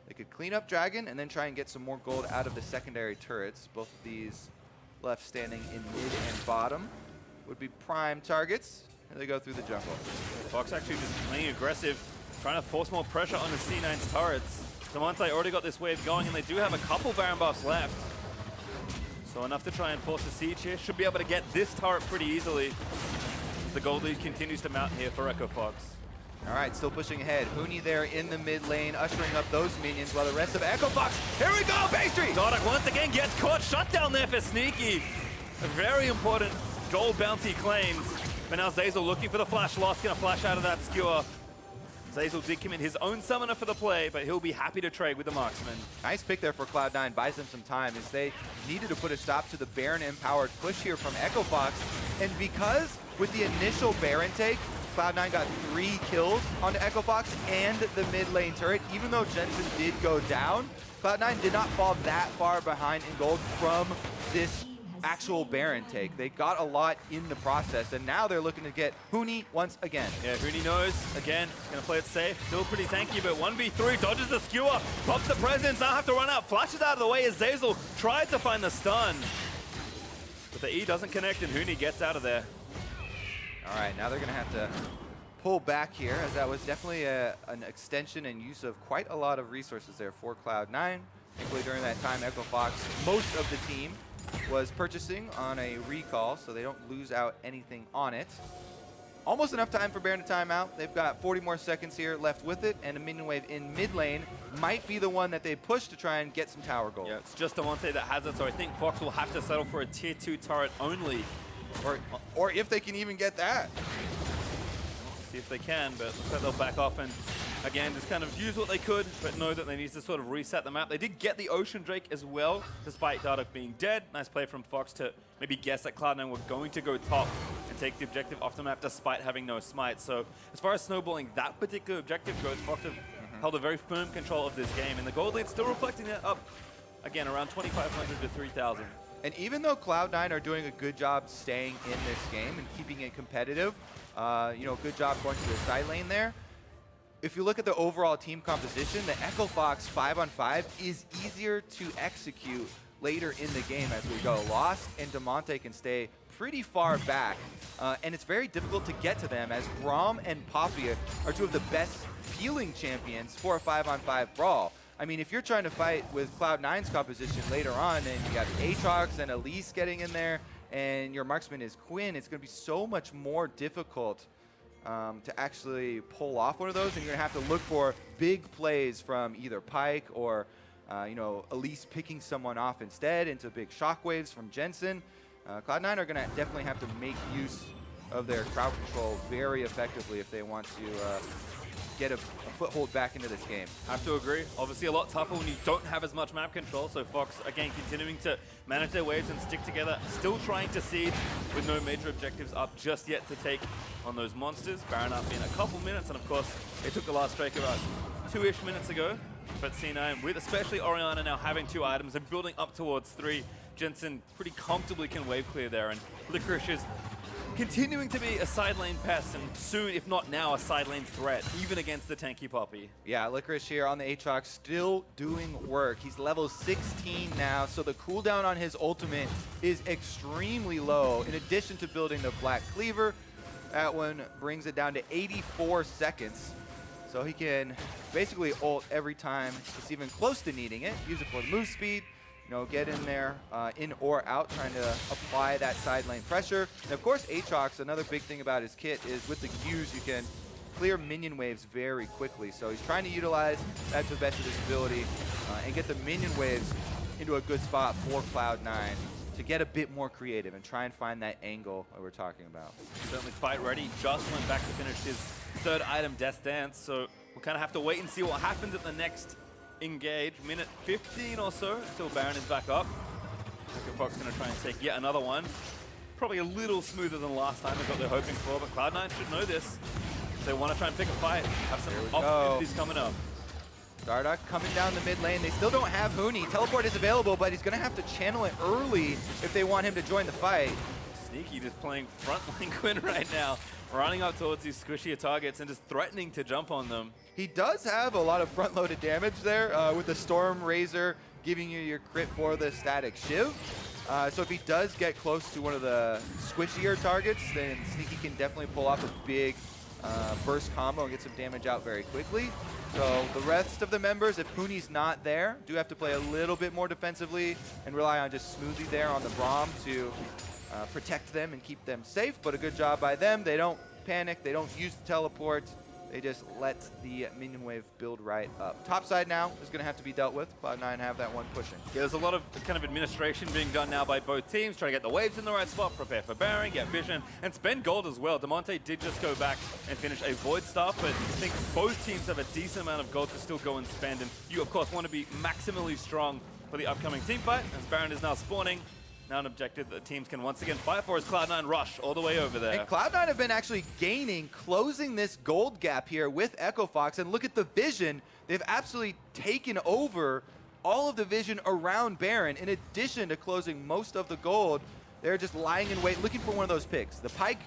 they could clean up Dragon and then try and get some more gold out of the secondary turrets. Both of these left standing in mid and bottom would be prime targets. And they go through the jungle. Fox actually just playing aggressive, trying to force more pressure on the C9's turrets. Damonte already got this wave going, and they do have a couple Baron buffs left. So enough to try and force a siege here. Should be able to get this turret pretty easily. The gold lead continues to mount here for Echo Fox. All right, still pushing ahead. Huni there in the mid lane, ushering up those minions, while the rest of Echo Fox, here we go, base tree! Dardoch once again gets caught, shut down there for Sneaky. A very important gold bounty claimed. But now Zeyzal looking for the flash. Lost gonna flash out of that skewer. Zeyzal did commit his own summoner for the play, but he'll be happy to trade with the marksman. Nice pick there for Cloud9, buys them some time as they needed to put a stop to the Baron-empowered push here from Echo Fox. And because with the initial Baron take, Cloud9 got 3 kills onto Echo Fox and the mid lane turret, even though Jensen did go down, Cloud9 did not fall that far behind in gold from this actual Baron take. They got a lot in the process, and now they're looking to get Huni once again. Yeah, Huni knows, again, gonna play it safe. Still pretty tanky, but 1v3, dodges the skewer, pops the presence, now have to run out, flashes out of the way as Zeyzal tries to find the stun. But the E doesn't connect, and Huni gets out of there. All right, now they're gonna have to pull back here, as that was definitely an extension and use of quite a lot of resources there for Cloud9. Thankfully, during that time, Echo Fox, most of the team was purchasing on a recall, so they don't lose out anything on it. Almost enough time for Baron to time out. They've got 40 more seconds here left with it, and a minion wave in mid lane might be the one that they push to try and get some tower gold. Yeah, it's just Damonte that has it, so I think Fox will have to settle for a tier 2 turret only. Or if they can even get that. See if they can, but looks like they'll back off and again just kind of use what they could, but know that they need to sort of reset the map. They did get the Ocean Drake as well, despite Dardoch being dead. Nice play from Fox to maybe guess that Cloud9 were going to go top and take the objective off the map despite having no smite. So as far as snowballing that particular objective goes, Fox have held a very firm control of this game, and the gold lead still reflecting that up, again, around 2,500 to 3,000. And even though Cloud9 are doing a good job staying in this game and keeping it competitive, good job going to the side lane there. If you look at the overall team composition, the Echo Fox 5-on-5 is easier to execute later in the game as we go. Lost and Damonte can stay pretty far back, and it's very difficult to get to them as Braum and Poppy are two of the best healing champions for a 5-on-5 brawl. I mean, if you're trying to fight with Cloud9's composition later on, and you got Aatrox and Elise getting in there, and your marksman is Quinn, it's going to be so much more difficult to actually pull off one of those, and you're going to have to look for big plays from either Pyke or, you know, Elise picking someone off instead into big shockwaves from Jensen. Cloud9 are going to definitely have to make use of their crowd control very effectively if they want to get a foothold back into this game. Have to agree. Obviously a lot tougher when you don't have as much map control, so Fox, again, continuing to manage their waves and stick together, still trying to seed with no major objectives up just yet to take on those monsters. Baron up in a couple minutes, and of course, they took the last strike about 2-ish minutes ago. But C9, with especially Orianna now having 2 items and building up towards 3, Jensen pretty comfortably can wave clear there, and Licorice is continuing to be a side lane pest, and soon, if not now, a side lane threat, even against the tanky Poppy. Yeah, Licorice here on the Aatrox still doing work. He's level 16 now, so the cooldown on his ultimate is extremely low. In addition to building the Black Cleaver, that one brings it down to 84 seconds. So he can basically ult every time it's even close to needing it. Use it for the move speed. You know, get in there, in or out, trying to apply that side lane pressure. And of course, Aatrox, another big thing about his kit is with the Qs, you can clear minion waves very quickly. So he's trying to utilize that to the best of his ability and get the minion waves into a good spot for Cloud9 to get a bit more creative and try and find that angle that we're talking about. Certainly fight ready. Just went back to finish his 3rd item, Death Dance. So we'll kind of have to wait and see what happens at the next engage. Minute 15 or so until Baron is back up. Fox going to try and take yet another one. Probably a little smoother than last time is what they're hoping for, but Cloud9 should know this. If they want to try and pick a fight, have some opportunities coming up. Dardoch coming down the mid lane. They still don't have Huni. Teleport is available, but he's going to have to channel it early if they want him to join the fight. Sneaky just playing front lane Quinn right now, running up towards these squishier targets and just threatening to jump on them. He does have a lot of front-loaded damage there with the Storm Razor giving you your crit for the Static Shiv. So if he does get close to one of the squishier targets, then Sneaky can definitely pull off a big burst combo and get some damage out very quickly. So the rest of the members, if Huni's not there, do have to play a little bit more defensively and rely on just Smoothie there on the Braum to protect them and keep them safe. But a good job by them. They don't panic. They don't use the teleport. They just let the minion wave build right up. Top side now is going to have to be dealt with. Cloud9 have that one pushing. Yeah, there's a lot of kind of administration being done now by both teams, trying to get the waves in the right spot, prepare for Baron, get vision, and spend gold as well. Damonte did just go back and finish a Void Staff, but I think both teams have a decent amount of gold to still go and spend, and you, of course, want to be maximally strong for the upcoming team fight, as Baron is now spawning. Now an objective that teams can once again fight for is Cloud9 rush all the way over there. And Cloud9 have been actually gaining, closing this gold gap here with Echo Fox. And look at the vision. They've absolutely taken over all of the vision around Baron. In addition to closing most of the gold, they're just lying in wait, looking for one of those picks. The Pyke,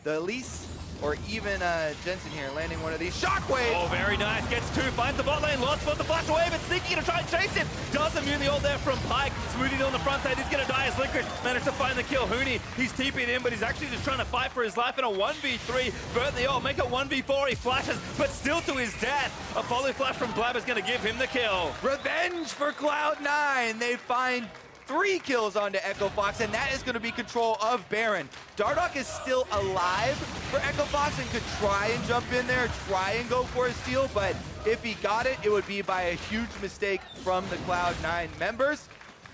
the Elise, or even Jensen here landing one of these shockwaves. Oh, very nice. Gets 2, finds the bot lane, lost for the flash away, but Sneaky to try and chase him. Does immune the ult there from Pyke. Smoothie on the front side, he's gonna die as Licorice managed to find the kill. Huni, he's TP'd in, but he's actually just trying to fight for his life in a 1v3. Burn the ult, make it 1v4, he flashes, but still to his death. A volley flash from Blaber is gonna give him the kill. Revenge for Cloud9. They find 3 kills onto Echo Fox, and that is going to be control of Baron. Dardoch is still alive for Echo Fox and could try and jump in there, try and go for a steal, but if he got it, it would be by a huge mistake from the Cloud9 members.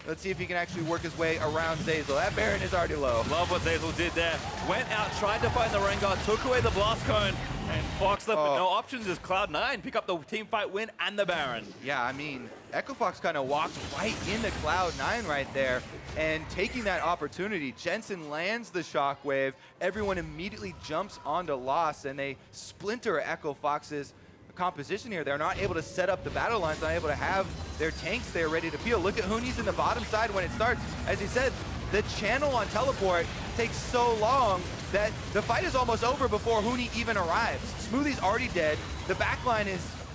Let's see if he can actually work his way around Zeyzal. That Baron is already low. Love what Zeyzal did there. Went out, tried to find the Rengar, took away the blast cone, and Fox left with no options as Cloud9 pick up the team fight win and the Baron. Yeah, I mean, Echo Fox kind of walked right into Cloud9 right there, and taking that opportunity, Jensen lands the shockwave. Everyone immediately jumps onto Lost, and they splinter Echo Fox's composition here. They're not able to set up the battle lines, not able to have their tanks there ready to peel. Look at Huni's in the bottom side when it starts. As he said, the channel on teleport takes so long that the fight is almost over before Huni even arrives. Smoothie's already dead. The backline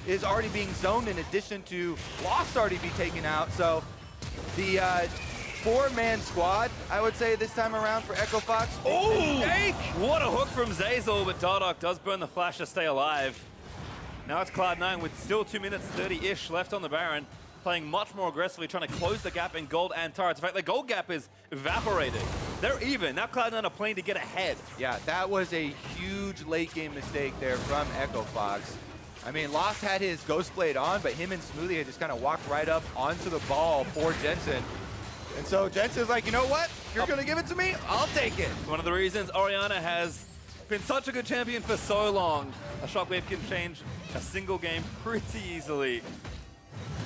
is already being zoned in addition to Lost already be taken out. So the 4-man squad, I would say, this time around for Echo Fox. Oh! What a hook from Zeyzal, but Dardoch does burn the flash to stay alive. Now it's Cloud9 with still 2 minutes 30-ish left on the Baron, playing much more aggressively, trying to close the gap in gold and turrets. In fact, the gold gap is evaporated. They're even. Now Cloud9 are playing to get ahead. Yeah, that was a huge late game mistake there from Echo Fox. I mean, Lost had his Ghost Blade on, but him and Smoothie had just kind of walked right up onto the ball for Jensen. And so Jensen's like, you know what? If you're going to give it to me, I'll take it. One of the reasons Orianna has been such a good champion for so long. A Shockwave can change a single game pretty easily.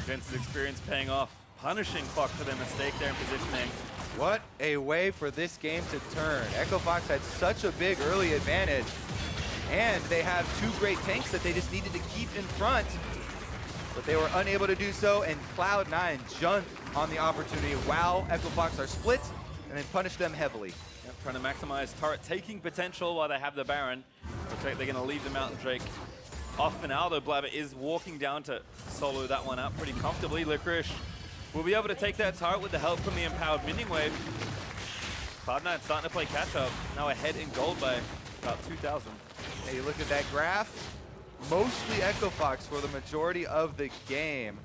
Jensen's experience paying off, punishing Fox for their mistake there in positioning. What a way for this game to turn. Echo Fox had such a big early advantage, and they have 2 great tanks that they just needed to keep in front, but they were unable to do so, and Cloud9 jumped on the opportunity while Echo Fox are split, and then punished them heavily. Yep, trying to maximize turret taking potential while they have the Baron. Looks like they're going to leave the Mountain Drake off for now, though Blaber is walking down to solo that one out pretty comfortably. Licorice will be able to take that turret with the help from the empowered minion wave. Cloud9 starting to play catch up, now ahead in gold by about 2,000. Hey, you look at that graph, mostly Echo Fox for the majority of the game,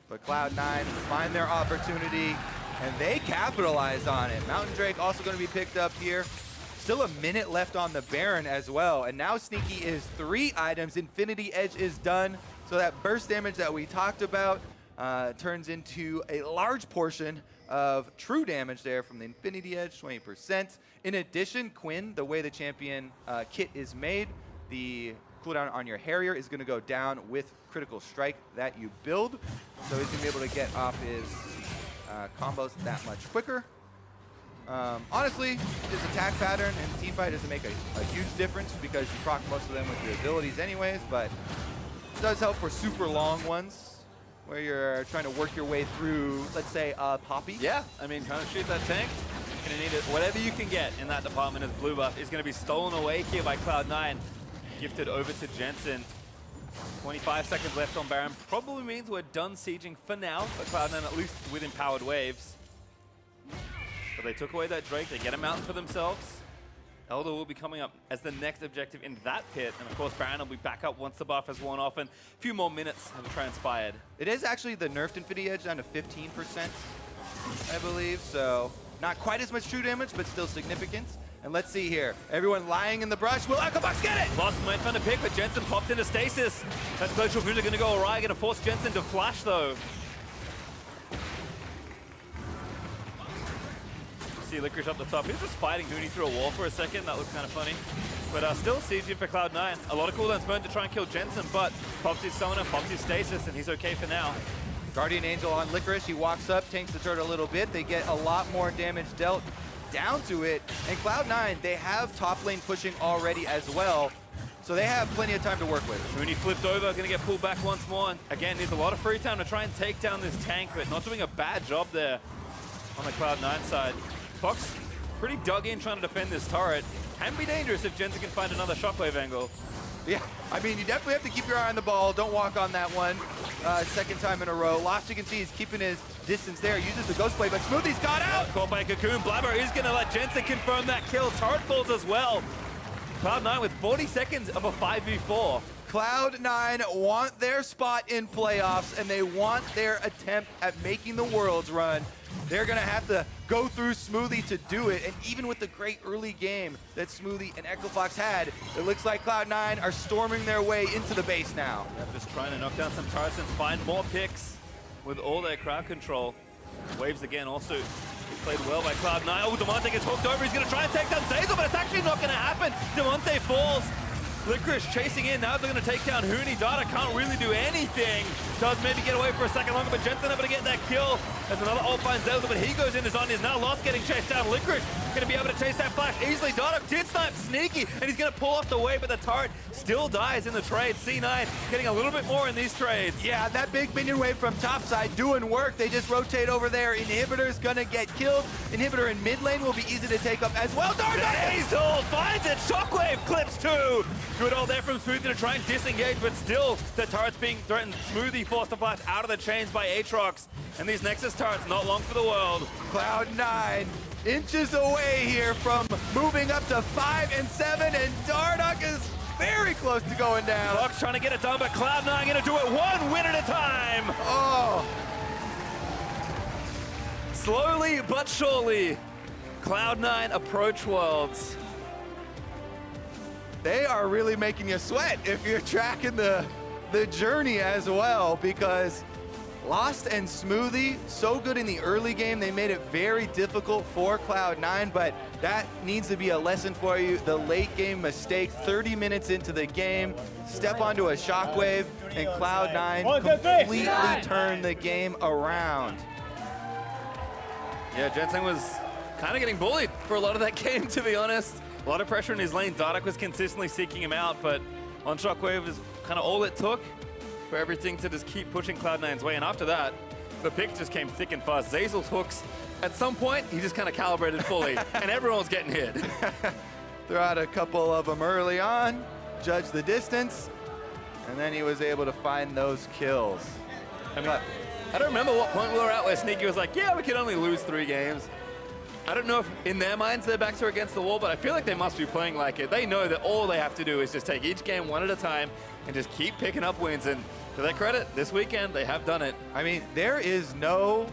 but Cloud9 find their opportunity and they capitalize on it. Mountain Drake also going to be picked up here. Still a minute left on the Baron as well, and now Sneaky is 3 items. Infinity Edge is done, so that burst damage that we talked about turns into a large portion of true damage there from the Infinity Edge, 20%. In addition, Quinn, the way the champion kit is made, the cooldown on your Harrier is going to go down with critical strike that you build, so he's going to be able to get off his combos that much quicker. Honestly, his attack pattern and teamfight doesn't make a huge difference because you proc most of them with your abilities anyways, but it does help for super long ones where you're trying to work your way through, let's say, Poppy. Yeah, I mean, trying to shoot that tank, you're going to need it. Whatever you can get in that department as blue buff is going to be stolen away here by Cloud9. Gifted over to Jensen. 25 seconds left on Baron. Probably means we're done sieging for now, but Cloud9 at least with empowered waves. But they took away that Drake, they get a mountain for themselves. Elder will be coming up as the next objective in that pit, and of course Baron will be back up once the buff has worn off, and a few more minutes have transpired. It is actually the nerfed Infinity Edge down to 15%, I believe, so not quite as much true damage, but still significant. And let's see here, everyone lying in the brush. Will Echo Fox get it? Lost might find a pick, but Jensen popped into stasis. That's Glacial Fusion going to go awry, going to force Jensen to flash though. See Licorice up the top. He was just fighting Huni through a wall for a second. That looked kind of funny. But still sieging for Cloud9. A lot of cooldowns burned to try and kill Jensen, but pops his summoner, pops his stasis, and he's okay for now. Guardian Angel on Licorice. He walks up, tanks the turret a little bit. They get a lot more damage dealt down to it. And Cloud9, they have top lane pushing already as well. So they have plenty of time to work with. Huni flipped over, going to get pulled back once more. And again, needs a lot of free time to try and take down this tank, but not doing a bad job there on the Cloud9 side. Fox pretty dug in trying to defend this turret. Can be dangerous if Jensen can find another shockwave angle. Yeah, I mean, you definitely have to keep your eye on the ball. Don't walk on that one. Second time in a row. Lost, you can see, he's keeping his distance there. Uses the Ghost Blade, but Smoothie's got out! Caught by a Cocoon. Blaber is going to let Jensen confirm that kill. Turret falls as well. Cloud9 with 40 seconds of a 5v4. Cloud9 want their spot in playoffs, and they want their attempt at making the Worlds run. They're going to have to go through Smoothie to do it, and even with the great early game that Smoothie and Echo Fox had, it looks like Cloud9 are storming their way into the base now. Yeah, just trying to knock down some turrets and find more picks with all their crowd control. Waves again also played well by Cloud9. Oh, Damonte gets hooked over. He's going to try and take down Zeyzal, but it's actually not going to happen. Damonte falls. Licorice chasing in. Now they're going to take down Huni. Dardoch can't really do anything. Does maybe get away for a second longer, but Jensen able to get that kill. There's another ult finds Zeyzal, but he goes in. His on is now Lost getting chased down. Licorice going to be able to chase that flash easily. Dardoch did snipe sneaky, and he's going to pull off the wave, but the turret still dies in the trade. C9 getting a little bit more in these trades. Yeah, that big minion wave from topside doing work. They just rotate over there. Inhibitor's gonna get killed. Inhibitor in mid lane will be easy to take up as well. Dardoch! Zeyzal finds it. Shockwave clips too. Good all there from Smoothie to try and disengage, but still the turret's being threatened. Smoothie forced to flash out of the chains by Aatrox, and these Nexus turrets not long for the world. Cloud9 inches away here from moving up to 5 and 7, and Dardoch is very close to going down. Fox trying to get it done, but Cloud9 gonna do it one win at a time. Oh. Slowly but surely, Cloud9 approach Worlds. They are really making you sweat if you're tracking the journey as well, because Lost and Smoothie, so good in the early game, they made it very difficult for Cloud9, but that needs to be a lesson for you. The late game mistake, 30 minutes into the game, step onto a shockwave, and Cloud9 completely turned the game around. Yeah, Jensen was kind of getting bullied for a lot of that game, to be honest. A lot of pressure in his lane. Dardoch was consistently seeking him out, but on shockwave is kind of all it took for everything to just keep pushing Cloud9's way. And after that, the pick just came thick and fast. Zeyzal's hooks, at some point, he just kind of calibrated fully, and everyone was getting hit. Threw out a couple of them early on, judged the distance, and then he was able to find those kills. I mean, I don't remember what point we were at where Sneaky was like, yeah, we can only lose 3 games. I don't know if in their minds their backs are against the wall, but I feel like they must be playing like it. They know that all they have to do is just take each game one at a time and just keep picking up wins. And to their credit, this weekend, they have done it. I mean, there is no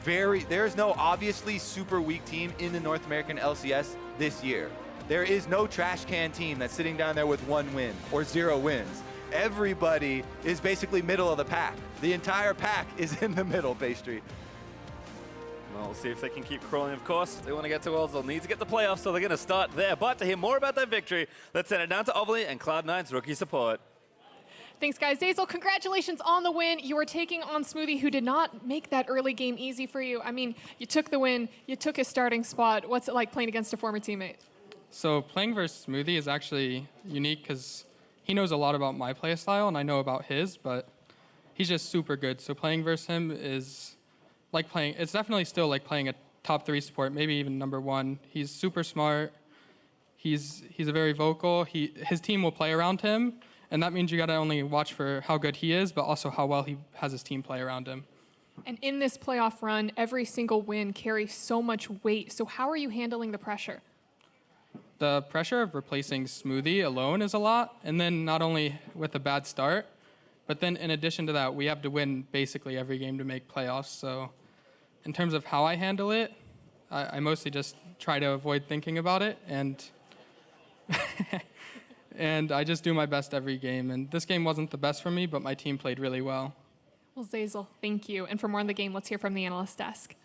obviously super weak team in the North American LCS this year. There is no trash can team that's sitting down there with 1 win or 0 wins. Everybody is basically middle of the pack. The entire pack is in the middle, Bay Street. Well, we'll see if they can keep crawling, of course. If they want to get to Worlds, they'll need to get the playoffs, so they're going to start there. But to hear more about that victory, let's send it down to Ovally and Cloud9's rookie support. Thanks, guys. Zeyzal, congratulations on the win. You are taking on Smoothie, who did not make that early game easy for you. I mean, you took the win. You took his starting spot. What's it like playing against a former teammate? So playing versus Smoothie is actually unique because he knows a lot about my play style, and I know about his, but he's just super good. So playing versus him is like playing, it's definitely still like playing a top 3 support, maybe even #1. He's super smart. He's a very vocal. His team will play around him, and that means you got to only watch for how good he is, but also how well he has his team play around him. And in this playoff run, every single win carries so much weight. So how are you handling the pressure? The pressure of replacing Smoothie alone is a lot, and then not only with a bad start, but then in addition to that, we have to win basically every game to make playoffs. So in terms of how I handle it, I mostly just try to avoid thinking about it, and and I just do my best every game. And this game wasn't the best for me, but my team played really well. Well, Zeyzal, thank you. And for more on the game, let's hear from the analyst desk.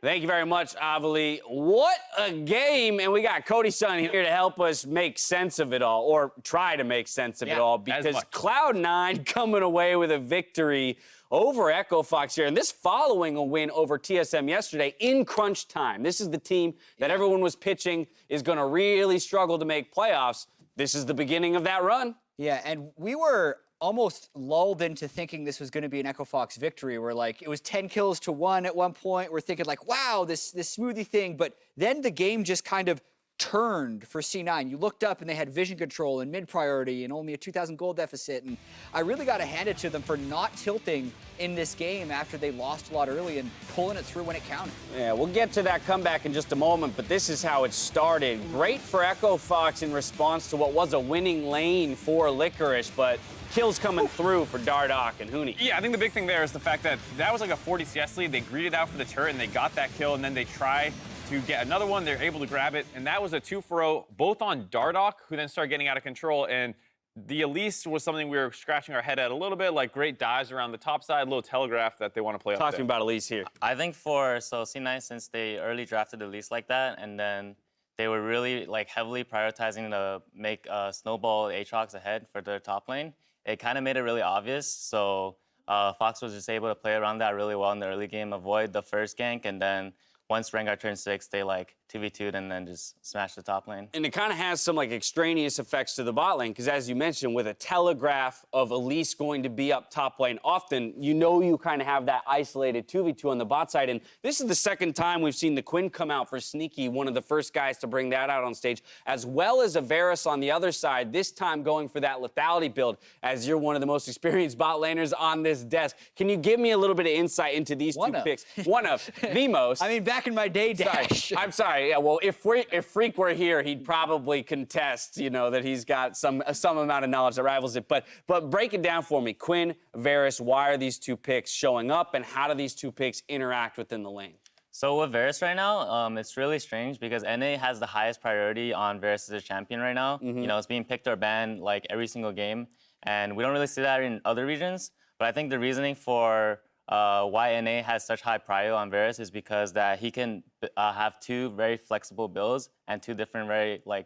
Thank you very much, Ovally. What a game, and we got Cody Sun here to help us make sense of it all, or try to make sense of it all, because Cloud9 coming away with a victory over Echo Fox here, and this following a win over TSM yesterday in crunch time. This is the team that everyone was pitching is going to really struggle to make playoffs. This is the beginning of that run. Yeah, and we were almost lulled into thinking this was going to be an Echo Fox victory. We're like, it was 10 kills to 1 at one point. We're thinking like, wow, this Smoothie thing. But then the game just kind of turned for C9. You looked up and they had vision control and mid priority and only a 2,000 gold deficit. And I really got to hand it to them for not tilting in this game after they lost a lot early and pulling it through when it counted. Yeah, we'll get to that comeback in just a moment, but this is how it started. Great for Echo Fox in response to what was a winning lane for Licorice, but kills coming through for Dardoch and Huni. Yeah, I think the big thing there is the fact that that was like a 40 CS lead. They greeted out for the turret and they got that kill, and then they tried to get another one. They're able to grab it, and that was a 2-for-0, both on Dardoch, who then started getting out of control, and the Elise was something we were scratching our head at a little bit, like great dives around the top side, a little telegraph that they want to play up there. Talk to me about Elise here. I think so C9, since they early drafted Elise like that, and then they were really like heavily prioritizing to make Snowball Aatrox ahead for their top lane, it kind of made it really obvious. So Fox was just able to play around that really well in the early game, avoid the first gank, and then once Rengar turned 6, they like 2v2'd and then just smashed the top lane. And it kind of has some like extraneous effects to the bot lane, because as you mentioned, with a telegraph of Elise going to be up top lane often, you know you kind of have that isolated 2v2 on the bot side. And this is the second time we've seen the Quinn come out for Sneaky, one of the first guys to bring that out on stage, as well as a Varus on the other side, this time going for that lethality build, as you're one of the most experienced bot laners on this desk. Can you give me a little bit of insight into these two picks? One of the most. I mean, back in my day, Dash. I'm sorry. Yeah, well, if Freak were here, he'd probably contest, you know, that he's got some amount of knowledge that rivals it. But break it down for me. Quinn, Varus, why are these two picks showing up, and how do these two picks interact within the lane? So with Varus right now, it's really strange because NA has the highest priority on Varus as a champion right now. You know, it's being picked or banned like every single game, and we don't really see that in other regions. But I think the reasoning for why NA has such high prio on Varus is because that he can have two very flexible builds and two different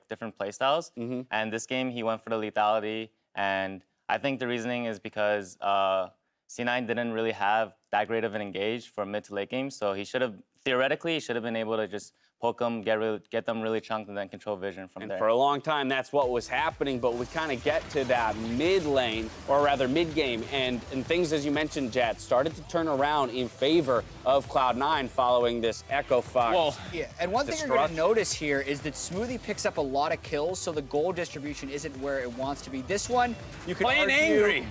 different play styles. And this game he went for the lethality, and I think the reasoning is because C9 didn't really have that great of an engage for mid to late game, so he should have theoretically been able to just poke them, get them really chunked, and then control vision from there. For a long time, that's what was happening, but we kind of get to that mid lane, or rather mid game, and things, as you mentioned, Jad, started to turn around in favor of Cloud9 following this Echo Fox. Well, yeah, and one thing you're going to notice here is that Smoothie picks up a lot of kills, so the goal distribution isn't where it wants to be. This one, you could argue, angry.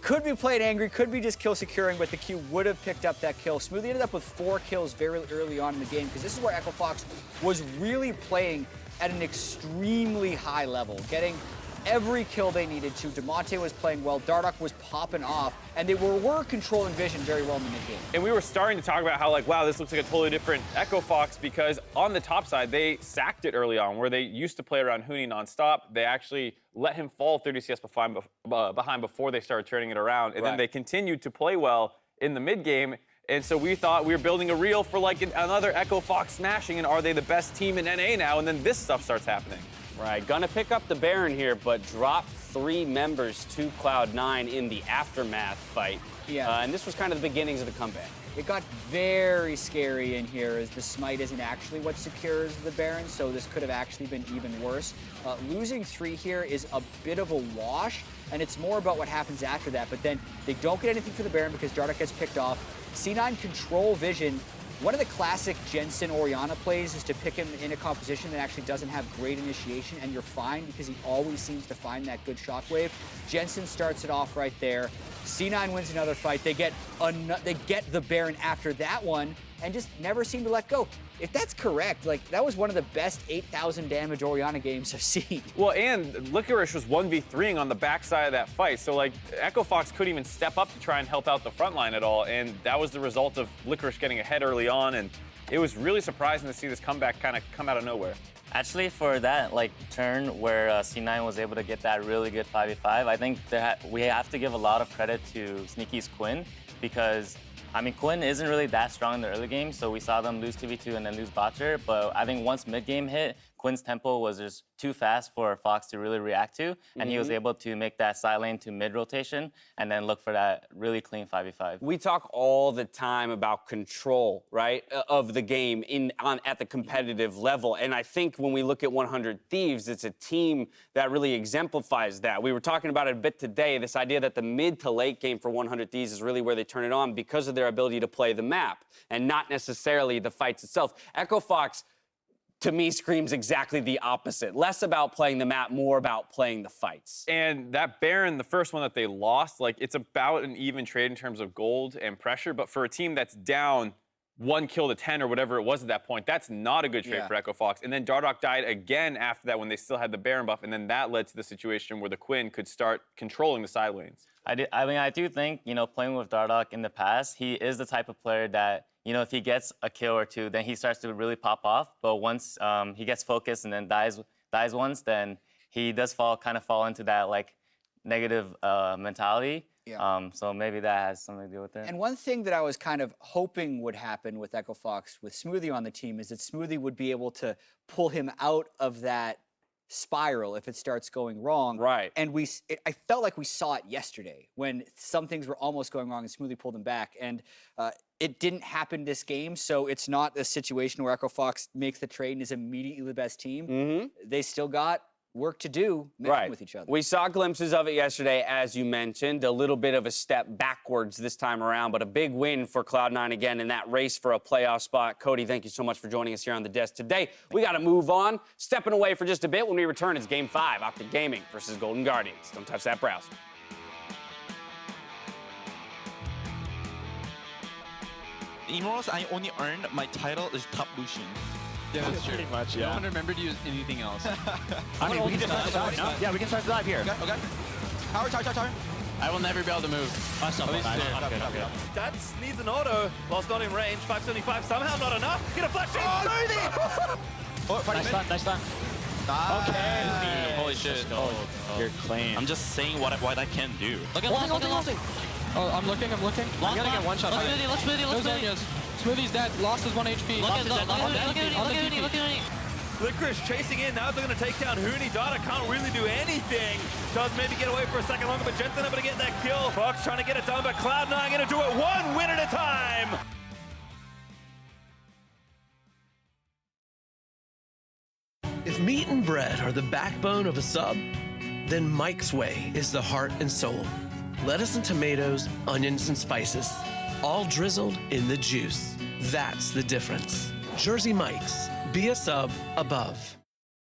Could be played angry, could be just kill securing, but the Q would have picked up that kill. Smoothie ended up with 4 kills very early on in the game, because this is where Echo Fox was really playing at an extremely high level, getting every kill they needed to. Damonte was playing well, Dardoch was popping off, and they were controlling vision very well in the mid-game. And we were starting to talk about how, like, wow, this looks like a totally different Echo Fox, because on the top side, they sacked it early on, where they used to play around Huni nonstop. They actually let him fall 30 CS behind before they started turning it around, and then they continued to play well in the mid-game. And so we thought we were building a reel for, like, another Echo Fox smashing, and are they the best team in NA now? And then this stuff starts happening. Right, gonna pick up the Baron here, but drop 3 members to Cloud9 in the aftermath fight. Yeah. And this was kind of the beginnings of the comeback. It got very scary in here, as the smite isn't actually what secures the Baron, so this could have actually been even worse. Losing 3 here is a bit of a wash, and it's more about what happens after that, but then they don't get anything for the Baron because Dardoch gets picked off. C9 control vision. One of the classic Jensen Orianna plays is to pick him in a composition that actually doesn't have great initiation, and you're fine because he always seems to find that good shockwave. Jensen starts it off right there. C9 wins another fight. They get the Baron after that one and just never seem to let go. If that's correct, like, that was one of the best 8,000 damage Orianna games I've seen. Well, and Licorice was 1v3ing on the backside of that fight, so, like, Echo Fox couldn't even step up to try and help out the front line at all, and that was the result of Licorice getting ahead early on, and it was really surprising to see this comeback kind of come out of nowhere. Actually, for that turn where C9 was able to get that really good 5v5, I think we have to give a lot of credit to Sneaky's Quinn, because I mean, Quinn isn't really that strong in the early game, so we saw them lose 2v2 and then lose Botcher, but I think once mid-game hit, Quinn's tempo was just too fast for Fox to really react to, and he was able to make that side lane to mid rotation and then look for that really clean 5v5. We talk all the time about control, right, of the game at the competitive level, and I think when we look at 100 Thieves, it's a team that really exemplifies that. We were talking about it a bit today, this idea that the mid to late game for 100 Thieves is really where they turn it on because of their ability to play the map and not necessarily the fights itself. Echo Fox, to me, screams exactly the opposite. Less about playing the map, more about playing the fights. And that Baron, the first one that they lost, like, it's about an even trade in terms of gold and pressure, but for a team that's down 1 kill to 10 or whatever it was at that point, that's not a good trade for Echo Fox. And then Dardoch died again after that when they still had the Baron buff, and then that led to the situation where the Quinn could start controlling the side lanes. I do think, you know, playing with Dardoch in the past, he is the type of player that, you know, if he gets a kill or two, then he starts to really pop off. But once he gets focused and then dies once, then he does kind of fall into that, like, negative mentality. Yeah. So maybe that has something to do with it. And one thing that I was kind of hoping would happen with Echo Fox, with Smoothie on the team, is that Smoothie would be able to pull him out of that spiral if it starts going wrong. Right. And I felt like we saw it yesterday when some things were almost going wrong and Smoothie pulled him back. And it didn't happen this game, so it's not a situation where Echo Fox makes the trade and is immediately the best team. They still got work to do mixing with each other. We saw glimpses of it yesterday, as you mentioned. A little bit of a step backwards this time around, but a big win for Cloud9 again in that race for a playoff spot. Cody, thank you so much for joining us here on the desk today. We got to move on. Stepping away for just a bit. When we return, it's Game 5, Optic Gaming versus Golden Guardians. Don't touch that browser. Immortals, I only earned my title is top Lucian. Yeah, that's true. Pretty much, No one remembered you as anything else. I mean, we can just start the dive. Yeah, we can start the dive here. Okay. Tower. I will never be able to move. I'm good. That needs an auto whilst not in range. 575 somehow not enough. Get a flash Smoothie! Nice stun. Okay. Holy shit. You're clean. I'm just saying what I can do. Look at Lost. Oh, I'm looking. I'm gonna get one shot. Look Smoothie. Smoothie's dead. Lost is 1 HP. Look at Huni. Licorice chasing in. Now they're going to take down Huni. Dardoch can't really do anything. Does maybe get away for a second longer, but Jensen able to get that kill. Fox trying to get it done, but Cloud9 going to do it one win at a time. If meat and bread are the backbone of a sub, then Mike's Way is the heart and soul. Lettuce and tomatoes, onions and spices, all drizzled in the juice. That's the difference. Jersey Mike's. Be a sub above.